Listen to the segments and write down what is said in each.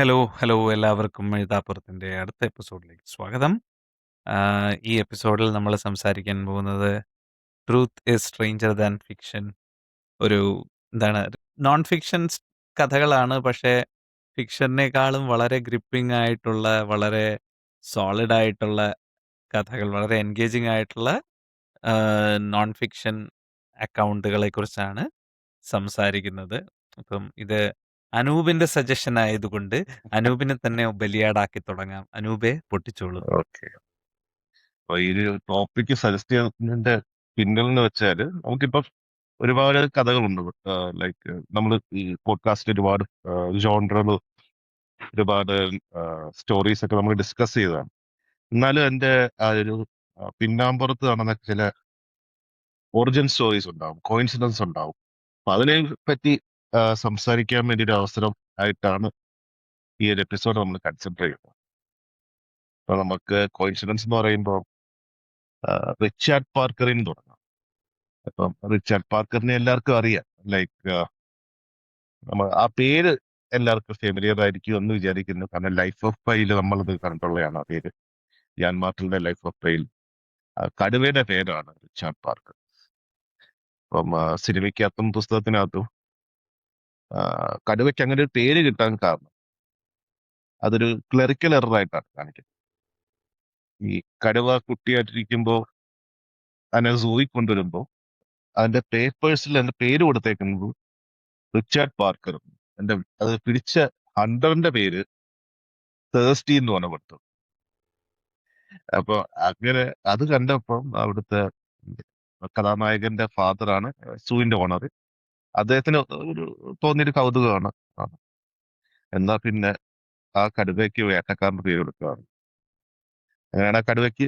Hello, hello എല്ലാവർക്കും എഴുതാപ്പുറത്തിൻ്റെ അടുത്ത എപ്പിസോഡിലേക്ക് സ്വാഗതം. ഈ എപ്പിസോഡിൽ നമ്മൾ സംസാരിക്കാൻ പോകുന്നത് truth is stranger than fiction. ഒരു എന്താണ് നോൺ ഫിക്ഷൻ കഥകളാണ്. പക്ഷേ ഫിക്ഷനേക്കാളും വളരെ ഗ്രിപ്പിംഗ് ആയിട്ടുള്ള, വളരെ സോളിഡ് ആയിട്ടുള്ള കഥകൾ, വളരെ എൻഗേജിംഗ് ആയിട്ടുള്ള നോൺ ഫിക്ഷൻ അക്കൗണ്ടുകളെ കുറിച്ചാണ് സംസാരിക്കുന്നത്. അപ്പം ഇത് അനൂപിന്റെ സജഷൻ ആയതുകൊണ്ട് അനൂപിനെ തന്നെ ബലിയാടാക്കി തുടങ്ങാം. അനൂപേ പൊട്ടിച്ചോളൂ. ഓക്കെ. അപ്പൊ ഈ ഒരു ടോപ്പിക്ക് സജസ്റ്റ് ചെയ്യുന്നതിന്റെ പിന്നിലെന്ന് വെച്ചാല് നമുക്കിപ്പം ഒരുപാട് കഥകളുണ്ട്. ലൈക്ക് നമ്മൾ ഈ പോഡ്കാസ്റ്റിൽ ഒരുപാട് ജോൺറുകൾ, ഒരുപാട് സ്റ്റോറീസ് ഒക്കെ നമ്മൾ ഡിസ്കസ് ചെയ്തതാണ്. എന്നാലും എൻ്റെ ആ ഒരു പിന്നാമ്പുറത്ത് നടന്ന ചില ഒറിജിൻ സ്റ്റോറീസ് ഉണ്ടാവും, കോയിൻസിഡൻസ് ഉണ്ടാവും. അപ്പൊ അതിനെ പറ്റി സംസാരിക്കാൻ വേണ്ടി ഒരു അവസരം ആയിട്ടാണ് ഈ ഒരു എപ്പിസോഡ് നമ്മൾ കൺസിഡർ ചെയ്യുന്നത്. അപ്പൊ നമുക്ക് കോയിൻസിഡൻസ് എന്ന് പറയുമ്പോൾ റിച്ചാർഡ് പാർക്കറിൽ നിന്ന് തുടങ്ങാം. അപ്പം റിച്ചാർഡ് പാർക്കറിനെ എല്ലാവർക്കും അറിയാം. ലൈക്ക് നമ്മൾ ആ പേര് എല്ലാവർക്കും ഫെമിലിയർ ആയിരിക്കും എന്ന് വിചാരിക്കുന്നു. കാരണം ലൈഫ് ഓഫ് പൈയിൽ നമ്മളത് കണ്ടിട്ടുള്ളതാണ് ആ പേര്. യാൻ മാർട്ടിന്റെ ലൈഫ് ഓഫ് പൈൽ കടുവയുടെ പേരാണ് റിച്ചാർഡ് പാർക്കർ. അപ്പം സിനിമയ്ക്കകത്തും പുസ്തകത്തിനകത്തും കടുവയ്ക്ക് അങ്ങനെ ഒരു പേര് കിട്ടാൻ കാരണം അതൊരു ക്ലറിക്കൽ എറർ ആയിട്ടാണ് കാണിക്കുന്നത്. ഈ കടുവ കുട്ടിയായിട്ടിരിക്കുമ്പോൾ അതിനെ സൂയി കൊണ്ടുവരുമ്പോൾ അതിന്റെ പേപ്പേഴ്സിൽ എന്റെ പേര് കൊടുത്തേക്കുന്നത് റിച്ചാർഡ് പാർക്കർ. എന്റെ അത് പിടിച്ച ഹണ്ടറിന്റെ പേര് തേഴ്സ്റ്റി എന്ന് പറഞ്ഞ കൊടുത്തു. അപ്പൊ അങ്ങനെ അത് കണ്ടപ്പം അവിടുത്തെ കഥാനായകന്റെ ഫാദറാണ് സൂവിന്റെ ഓണർ. അദ്ദേഹത്തിന് ഒരു തോന്നിയൊരു കൗതുകമാണ്. ആ, എന്നാ പിന്നെ ആ കടുവയ്ക്ക് വേട്ടക്കാരന്റെ പേര് കൊടുക്കുകയാണ്. അങ്ങനെയാണ് ആ കടുവയ്ക്ക്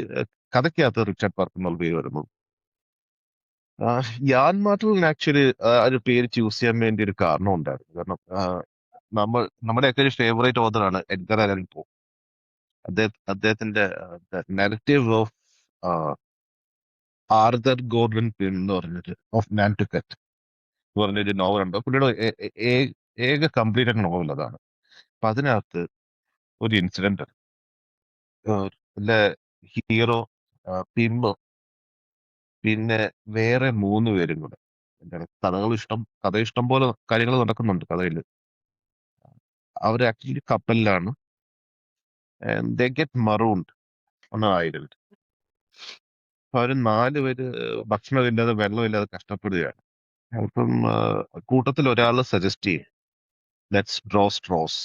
കഥയ്ക്കകത്ത് റിച്ചാർഡ് പാർക്ക് എന്നുള്ള പേര് വരുന്നത്. യാൻ മാർട്ടിൻ ആക്ച്വലി ഒരു പേര് ചൂസ് ചെയ്യാൻ വേണ്ടി ഒരു കാരണം ഉണ്ടായിരുന്നു. കാരണം നമ്മുടെയൊക്കെ ഒരു ഫേവറേറ്റ് ഓതറാണ് എഡ്ഗർ അലൻ പോ. അദ്ദേഹത്തിന്റെ നെഗറ്റീവ് ഓഫ് ആർതർ ഗോർഡൻ പിൻ എന്ന് പറഞ്ഞൊരു ഓഫ് നാൻറ്റുക്കറ്റ് എന്ന് പറഞ്ഞൊരു നോവലുണ്ട്. പുള്ളിയുടെ ഏക കംപ്ലീറ്റ് നോവൽ അതാണ്. അപ്പൊ അതിനകത്ത് ഒരു ഇൻസിഡന്റ് ഹീറോ, പിമ്പ്, പിന്നെ വേറെ 3 പേരും കൂടെ എന്താണ് കഥ ഇഷ്ടം പോലെ കാര്യങ്ങൾ നടക്കുന്നുണ്ട് കഥയിൽ. അവർ ആക്ച്വലി കപ്പലിലാണ്. They get marooned on an island. അപ്പൊ അവര് 4 പേര് ഭക്ഷണമില്ലാതെ വെള്ളമില്ലാതെ കഷ്ടപ്പെടുകയാണ്. അപ്പം കൂട്ടത്തിൽ ഒരാൾ സജസ്റ്റ് ചെയ്യും, ലെറ്റ്സ് ഡ്രോ സ്ട്രോസ്,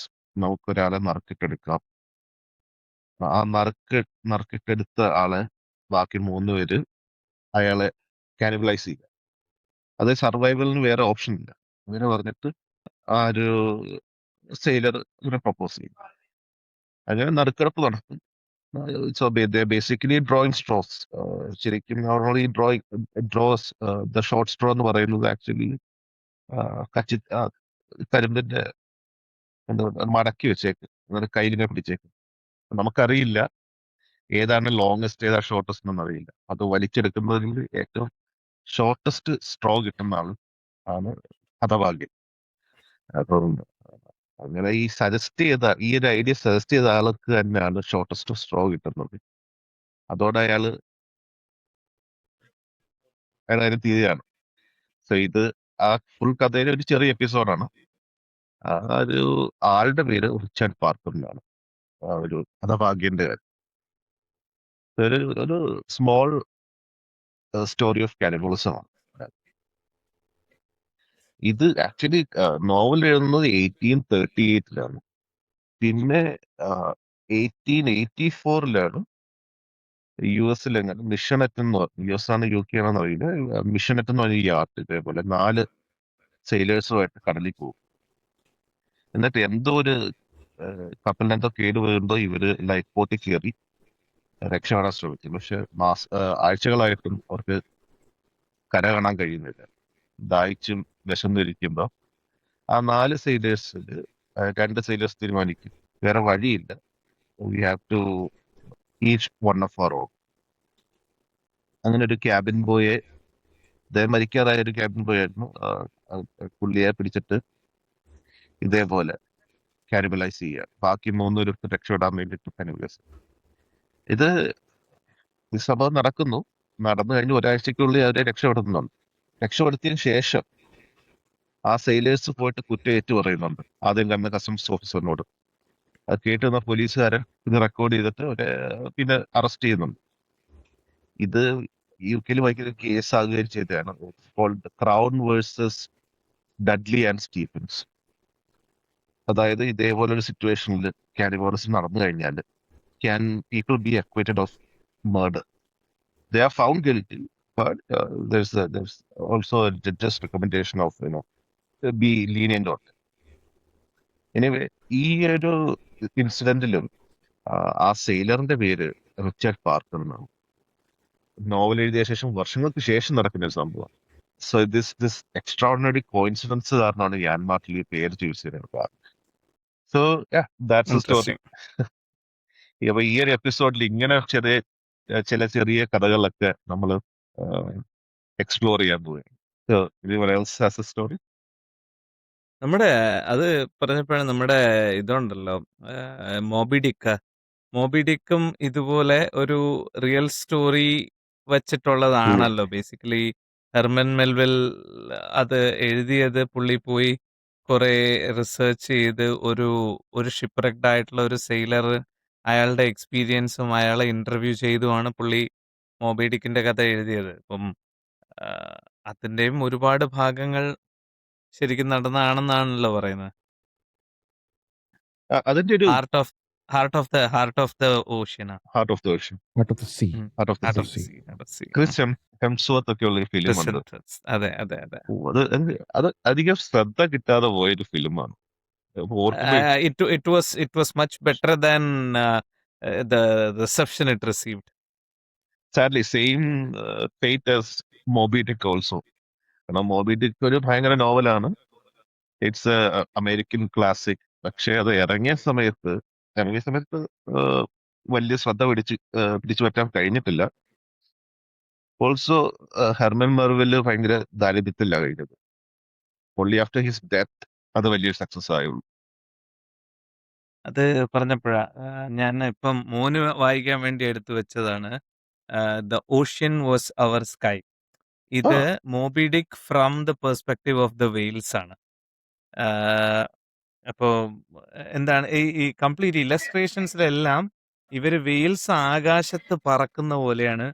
നമുക്കൊരാളെ നറുക്കിട്ടെടുക്കാം. ആ നറുക്കിട്ടെടുത്ത ആളെ ബാക്കി 3 പേര് അയാളെ കാനിബലൈസ് ചെയ്യുക. അത് സർവൈവലിന് വേറെ ഓപ്ഷൻ ഇല്ല. അങ്ങനെ പറഞ്ഞിട്ട് ആ ഒരു സെയിലർ ഇങ്ങനെ പ്രപ്പോസ് ചെയ്യും. അങ്ങനെ നറുക്കെടുപ്പ് നടക്കും. So basically drawing straws. ശരിക്കും normally draws the short straw എന്ന് പറയുന്നത് ആക്ച്വലി കരിമ്പിന്റെ എന്താ മടക്കി വെച്ചേക്കും, എന്നിട്ട് കയ്യിലിങ്ങനെ പിടിച്ചേക്കും. നമുക്കറിയില്ല ഏതാണ് ലോങ്സ്റ്റ് ഏതാ ഷോർട്ടസ്റ്റ് എന്നൊന്നും അറിയില്ല. അത് വലിച്ചെടുക്കുന്നതിൽ ഏറ്റവും ഷോർട്ടസ്റ്റ് സ്ട്രോ കിട്ടുന്ന ആണ് ഹതഭാഗ്യം. അപ്പം അങ്ങനെ ഈ ഒരു ഐഡിയ സജസ്റ്റ് ചെയ്ത ആൾക്ക് തന്നെയാണ് ഷോർട്ടസ്റ്റ് സ്ട്രോ കിട്ടുന്നത്. അതോടെ അയാൾ അതിന് തീരുകയാണ്. സോ ഇത് ആ ഫുൾ കഥയിലെ ഒരു ചെറിയ എപ്പിസോഡാണ്. ആ ഒരു ആളുടെ പേര് റിച്ചാർഡ് പാർക്കർ എന്നാണ്. ആ ഒരു ഹതഭാഗ്യന്റെ കാര്യം. ഒരു സ്മോൾ സ്റ്റോറി ഓഫ് കാനിബലിസം ആണ്. ഇത് ആക്ച്വലി നോവൽ എഴുതുന്നത് 1838 പിന്നെ 1884 US എങ്ങനെ മിഷനെറ്റ് എന്ന് പറഞ്ഞു. US ആണ് UK ആണെന്ന് അറിയില്ല. മിഷനെറ്റ് എന്ന് പറഞ്ഞ യാർഡ് ഇതേപോലെ 4 സെയിലേഴ്സുമായിട്ട് കടലിൽ പോകും. എന്നിട്ട് എന്തോ ഒരു കപ്പലിനെന്തോ കേട് വരുമ്പോൾ ഇവര് ലൈഫ് ബോട്ടിൽ കയറി രക്ഷപ്പെടാൻ ശ്രമിക്കും. പക്ഷെ ആഴ്ചകളായിട്ടും അവർക്ക് കര കാണാൻ കഴിയുന്നില്ല. ദാഹിച്ചും വിശന്നിരിക്കുമ്പോൾ ആ 4 സെയിലേഴ്സിൽ 2 സെയിലേഴ്സ് തീരുമാനിക്കും വേറെ വഴിയില്ല, we have to each one of our own. അങ്ങനെ ഒരു ക്യാബിൻ ബോയെ, മരിക്കാറായ ഒരു ക്യാബിൻ ബോയ് ആയിരുന്നു. പുള്ളിയെ പിടിച്ചിട്ട് ഇതേപോലെ കാനിബലൈസ് ചെയ്യുക. ബാക്കി 3 പേർക്ക് രക്ഷപ്പെടാൻ വേണ്ടിയിട്ട് കാനിബലൈസ്. ഇത് ഈ സംഭവം നടന്നു കഴിഞ്ഞ് ഒരാഴ്ചക്കുള്ളിൽ അവരെ രക്ഷപ്പെടുത്തുന്നുണ്ട്. രക്ഷപ്പെടുത്തിയതിന് ശേഷം ആ സെയിലേഴ്സ് പോയിട്ട് കുറ്റം ഏറ്റു പറയുന്നുണ്ട് ആദ്യം കണ്ട കസ്റ്റംസ് ഓഫീസറിനോട്. അത് കേട്ടുന്ന പോലീസുകാരൻ ഇത് റെക്കോർഡ് ചെയ്തിട്ട് പിന്നെ അറസ്റ്റ് ചെയ്യുന്നുണ്ട്. ഇത് യുകെയിൽ ഭയങ്കര കേസ് ആകുകയും ചെയ്തതാണ്. Crown versus Dudley and Stephens. അതായത് ഇതേപോലൊരു സിറ്റുവേഷനിൽ കാനിബാലിസം നടന്നു കഴിഞ്ഞാൽ can people be acquitted of murder? They are found guilty, but there's also a judge's recommendation of be lenient on it. Anyway, ഈ ഒരു ഇൻസിഡന്റിലും ആ സെയിലറിന്റെ പേര് റിച്ചാർഡ് പാർക്കർ എന്നാണ്. നോവൽ എഴുതിയ ശേഷം വർഷങ്ങൾക്ക് ശേഷം നടക്കുന്ന ഒരു സംഭവം. സോ ദിസ് എക്സ്ട്രാordinary കോയിൻസിഡൻസ് കാരണമാണ് യാൻ മാർട്ടിൽ ഈ പേര് ചൂസ് ചെയ്യുന്നത്. So that's A story. Interesting. അപ്പൊ ഈ ഒരു എപ്പിസോഡിൽ ഇങ്ങനെ ചില ചെറിയ കഥകളൊക്കെ നമ്മൾ എക്സ്പ്ലോർ ചെയ്യാൻ പോവുകയാണ്. So, anyone else has a story? നമ്മുടെ അത് പറഞ്ഞപ്പോഴാണ് നമ്മുടെ ഇതുണ്ടല്ലോ മോബി ഡിക്ക്. മോബി ഡിക്കും ഇതുപോലെ ഒരു റിയൽ സ്റ്റോറി വച്ചിട്ടുള്ളതാണല്ലോ ബേസിക്കലി. ഹെർമൻ മെൽവിൽ അത് എഴുതിയത് പുള്ളി പോയി കുറെ റിസർച്ച് ചെയ്ത് ഒരു ഷിപ്പ്‌റെക്ഡ് ആയിട്ടുള്ള ഒരു സെയിലർ അയാളുടെ എക്സ്പീരിയൻസും അയാളെ ഇന്റർവ്യൂ ചെയ്തുമാണ് പുള്ളി മോബി ഡിക്കിന്റെ കഥ എഴുതിയത്. അപ്പം അതിന്റെയും ഒരുപാട് ഭാഗങ്ങൾ ശരിക്കും നടന്നതാണെന്നാണല്ലോ പറയുന്നത്. അതിന്റെ ഒരു heart of the ocean. Heart of the ocean, Out of the sea. Heart of the Out of sea. the sea. Chris Hemsworth ഒക്കെ ഉള്ള ഈ ഫിലിം ഉണ്ട്. അതെ അതെ അതെ. അത് അധികം ശ്രദ്ധ കിട്ടാതെ പോയൊരു ഫിലിമാണ്. It was much better than the reception it received. Sadly same fate as Moby ഡിക്ക് ഓൾസോ. കാരണം മോബി ഡിക്ക് ഒരു ഭയങ്കര നോവലാണ്. It's American classic. പക്ഷെ അത് ഇറങ്ങിയ സമയത്ത് വലിയ ശ്രദ്ധ പിടിച്ചു പറ്റാൻ കഴിഞ്ഞിട്ടില്ല. ഓൾസോ ഹെർമൻ മെർവില് ഭയങ്കര ദാരിദ്ര്യത്തിലാണ് കഴിഞ്ഞത്. ഓൺലി ആഫ്റ്റർ ഹിസ് ഡെത്ത് അത് വലിയൊരു സക്സസ് ആയുള്ളൂ. അത് പറഞ്ഞപ്പോഴാ ഞാൻ ഇപ്പം മോന് വായിക്കാൻ വേണ്ടി എടുത്തു വെച്ചതാണ്. The ocean was our sky. ഇത് Moby Dick from the perspective of the whales ആണ്. അപ്പോൾ എന്താണ് ഈ കംപ്ലീറ്റ് ഇല്ലസ്ട്രേഷൻസിലെല്ലാം ഇവര് വെയിൽസ് ആകാശത്ത് പറക്കുന്ന പോലെയാണ്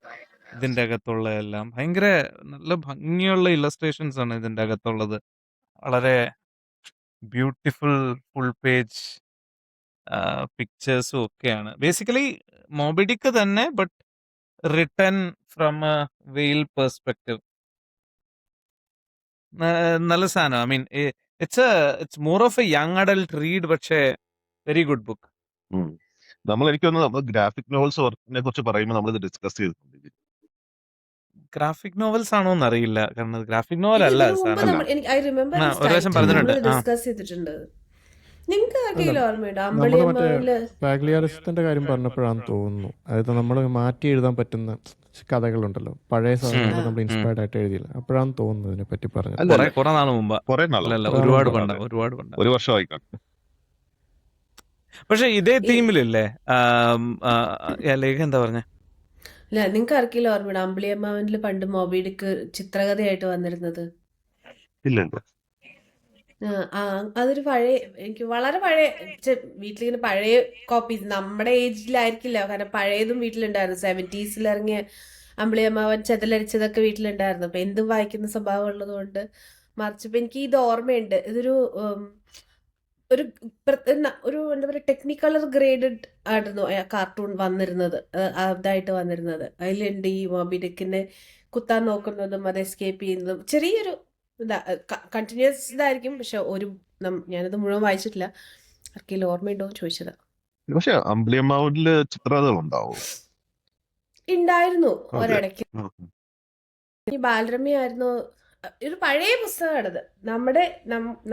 ഇതിന്റെ അകത്തുള്ള എല്ലാം. ഭയങ്കര നല്ല ഭംഗിയുള്ള ഇല്ലസ്ട്രേഷൻസ് ആണ് ഇതിന്റെ അകത്തുള്ളത്. വളരെ ബ്യൂട്ടിഫുൾ ഫുൾ പേജ് പിക്ചേഴ്സും ഒക്കെയാണ്. ബേസിക്കലി മോബിഡിക്ക് തന്നെ, ബട്ട് റിട്ടൺ ഫ്രം എ വെയിൽ പെർസ്പെക്റ്റീവ്. നല്ല സാധനം. I mean it's more of A young adult read, പക്ഷേ വെരി ഗുഡ് ബുക്ക്. എനിക്ക് തോന്നുന്നു നമ്മൾ ഗ്രാഫിക് നോവൽസ് വർക്കിനെ കുറിച്ച് പറയുമ്പോൾ നമ്മൾ ഇത് ഡിസ്കസ് ചെയ്തിട്ടുണ്ട്. ഗ്രാഫിക് നോവൽസ് ആണോ എന്നറിയില്ല, കാരണം ഗ്രാഫിക് നോവൽ അല്ല സാധനം. ഒരു പ്രാവശ്യം പറഞ്ഞിട്ടുണ്ട്. ഡിസ്കസ് ചെയ്തിട്ടുണ്ട്. നിങ്ങൾക്ക് ആർക്കെങ്കിലും ഓർമ്മയുണ്ടോ നമ്മൾ മറ്റേ അമ്പളിയമ്മാവില്? പാഗ്ലിയാറിസത്തിന്റെ കാര്യം പറഞ്ഞപ്പോഴാണെന്ന് തോന്നുന്നു. അതായത് നമ്മൾ മാറ്റി എഴുതാൻ പറ്റുന്ന കഥകളുണ്ടല്ലോ, പഴയ സാധനങ്ങൾ നമ്മൾ ഇൻസ്പയർഡ് ആയിട്ട് എഴുതിയില്ല. അപ്പോഴാണെന്ന് തോന്നുന്നു ഇതിനെ പറ്റി പറഞ്ഞത്. കുറെ നാൾ മുമ്പ്. കുറെ നാളാണ്, അല്ലല്ല, ഒരുപാട് പണ്ട്. ഒരു വർഷമായി കാണും. പക്ഷെ ഇതേ തീമിലല്ലേ ലേഖ എന്താ പറഞ്ഞ? അല്ല, നിങ്ങൾക്ക് ആർക്കെങ്കിലും ഓർമ്മയുണ്ടോ അമ്പളിയമ്മാവില് പണ്ട് മോബിഡിക്ക് ചിത്രകഥയായിട്ട് വന്നിരുന്നത്? ഇല്ലല്ലോ. അതൊരു പഴയ, എനിക്ക് വളരെ പഴയ വീട്ടിലിങ്ങനെ പഴയ കോപ്പീസ്, നമ്മുടെ ഏജിലായിരിക്കില്ല, കാരണം പഴയതും വീട്ടിലുണ്ടായിരുന്നു. 70s ഇറങ്ങിയ അമ്പിളിയമ്മാവൻ ചെതലരിച്ചതൊക്കെ വീട്ടിലുണ്ടായിരുന്നു. അപ്പൊ എന്തും വായിക്കുന്ന സ്വഭാവം ഉള്ളത് കൊണ്ട് മറിച്ചപ്പോ എനിക്ക് ഇത് ഓർമ്മയുണ്ട്. ഇതൊരു ഒരു എന്താ പറയുക, ടെക്നിക്കലർ ഗ്രേഡഡ് ആയിരുന്നു കാർട്ടൂൺ വന്നിരുന്നത്, അതായിട്ട് വന്നിരുന്നത്. അതിലുണ്ട് ഈ മോബിഡിക്കിനെ കുത്താൻ നോക്കുന്നതും അത് എസ്കേപ്പ് ചെയ്യുന്നതും. ചെറിയൊരു കണ്ടിന്യൂസ് ഇതായിരിക്കും, പക്ഷെ ഞാനത് മുഴുവൻ വായിച്ചിട്ടില്ല. ആർക്കെങ്കിലും ഓർമ്മയുണ്ടോ ചോദിച്ചതാ. പക്ഷെ അമ്പിളിയമ്മാവില് ചിത്രകഥകൾ ഉണ്ടാവും. ഉണ്ടായിരുന്നു ഒരിടയ്ക്ക്. ഈ ബാലരമ്യായിരുന്നു, ഒരു പഴയ പുസ്തകമാണത്.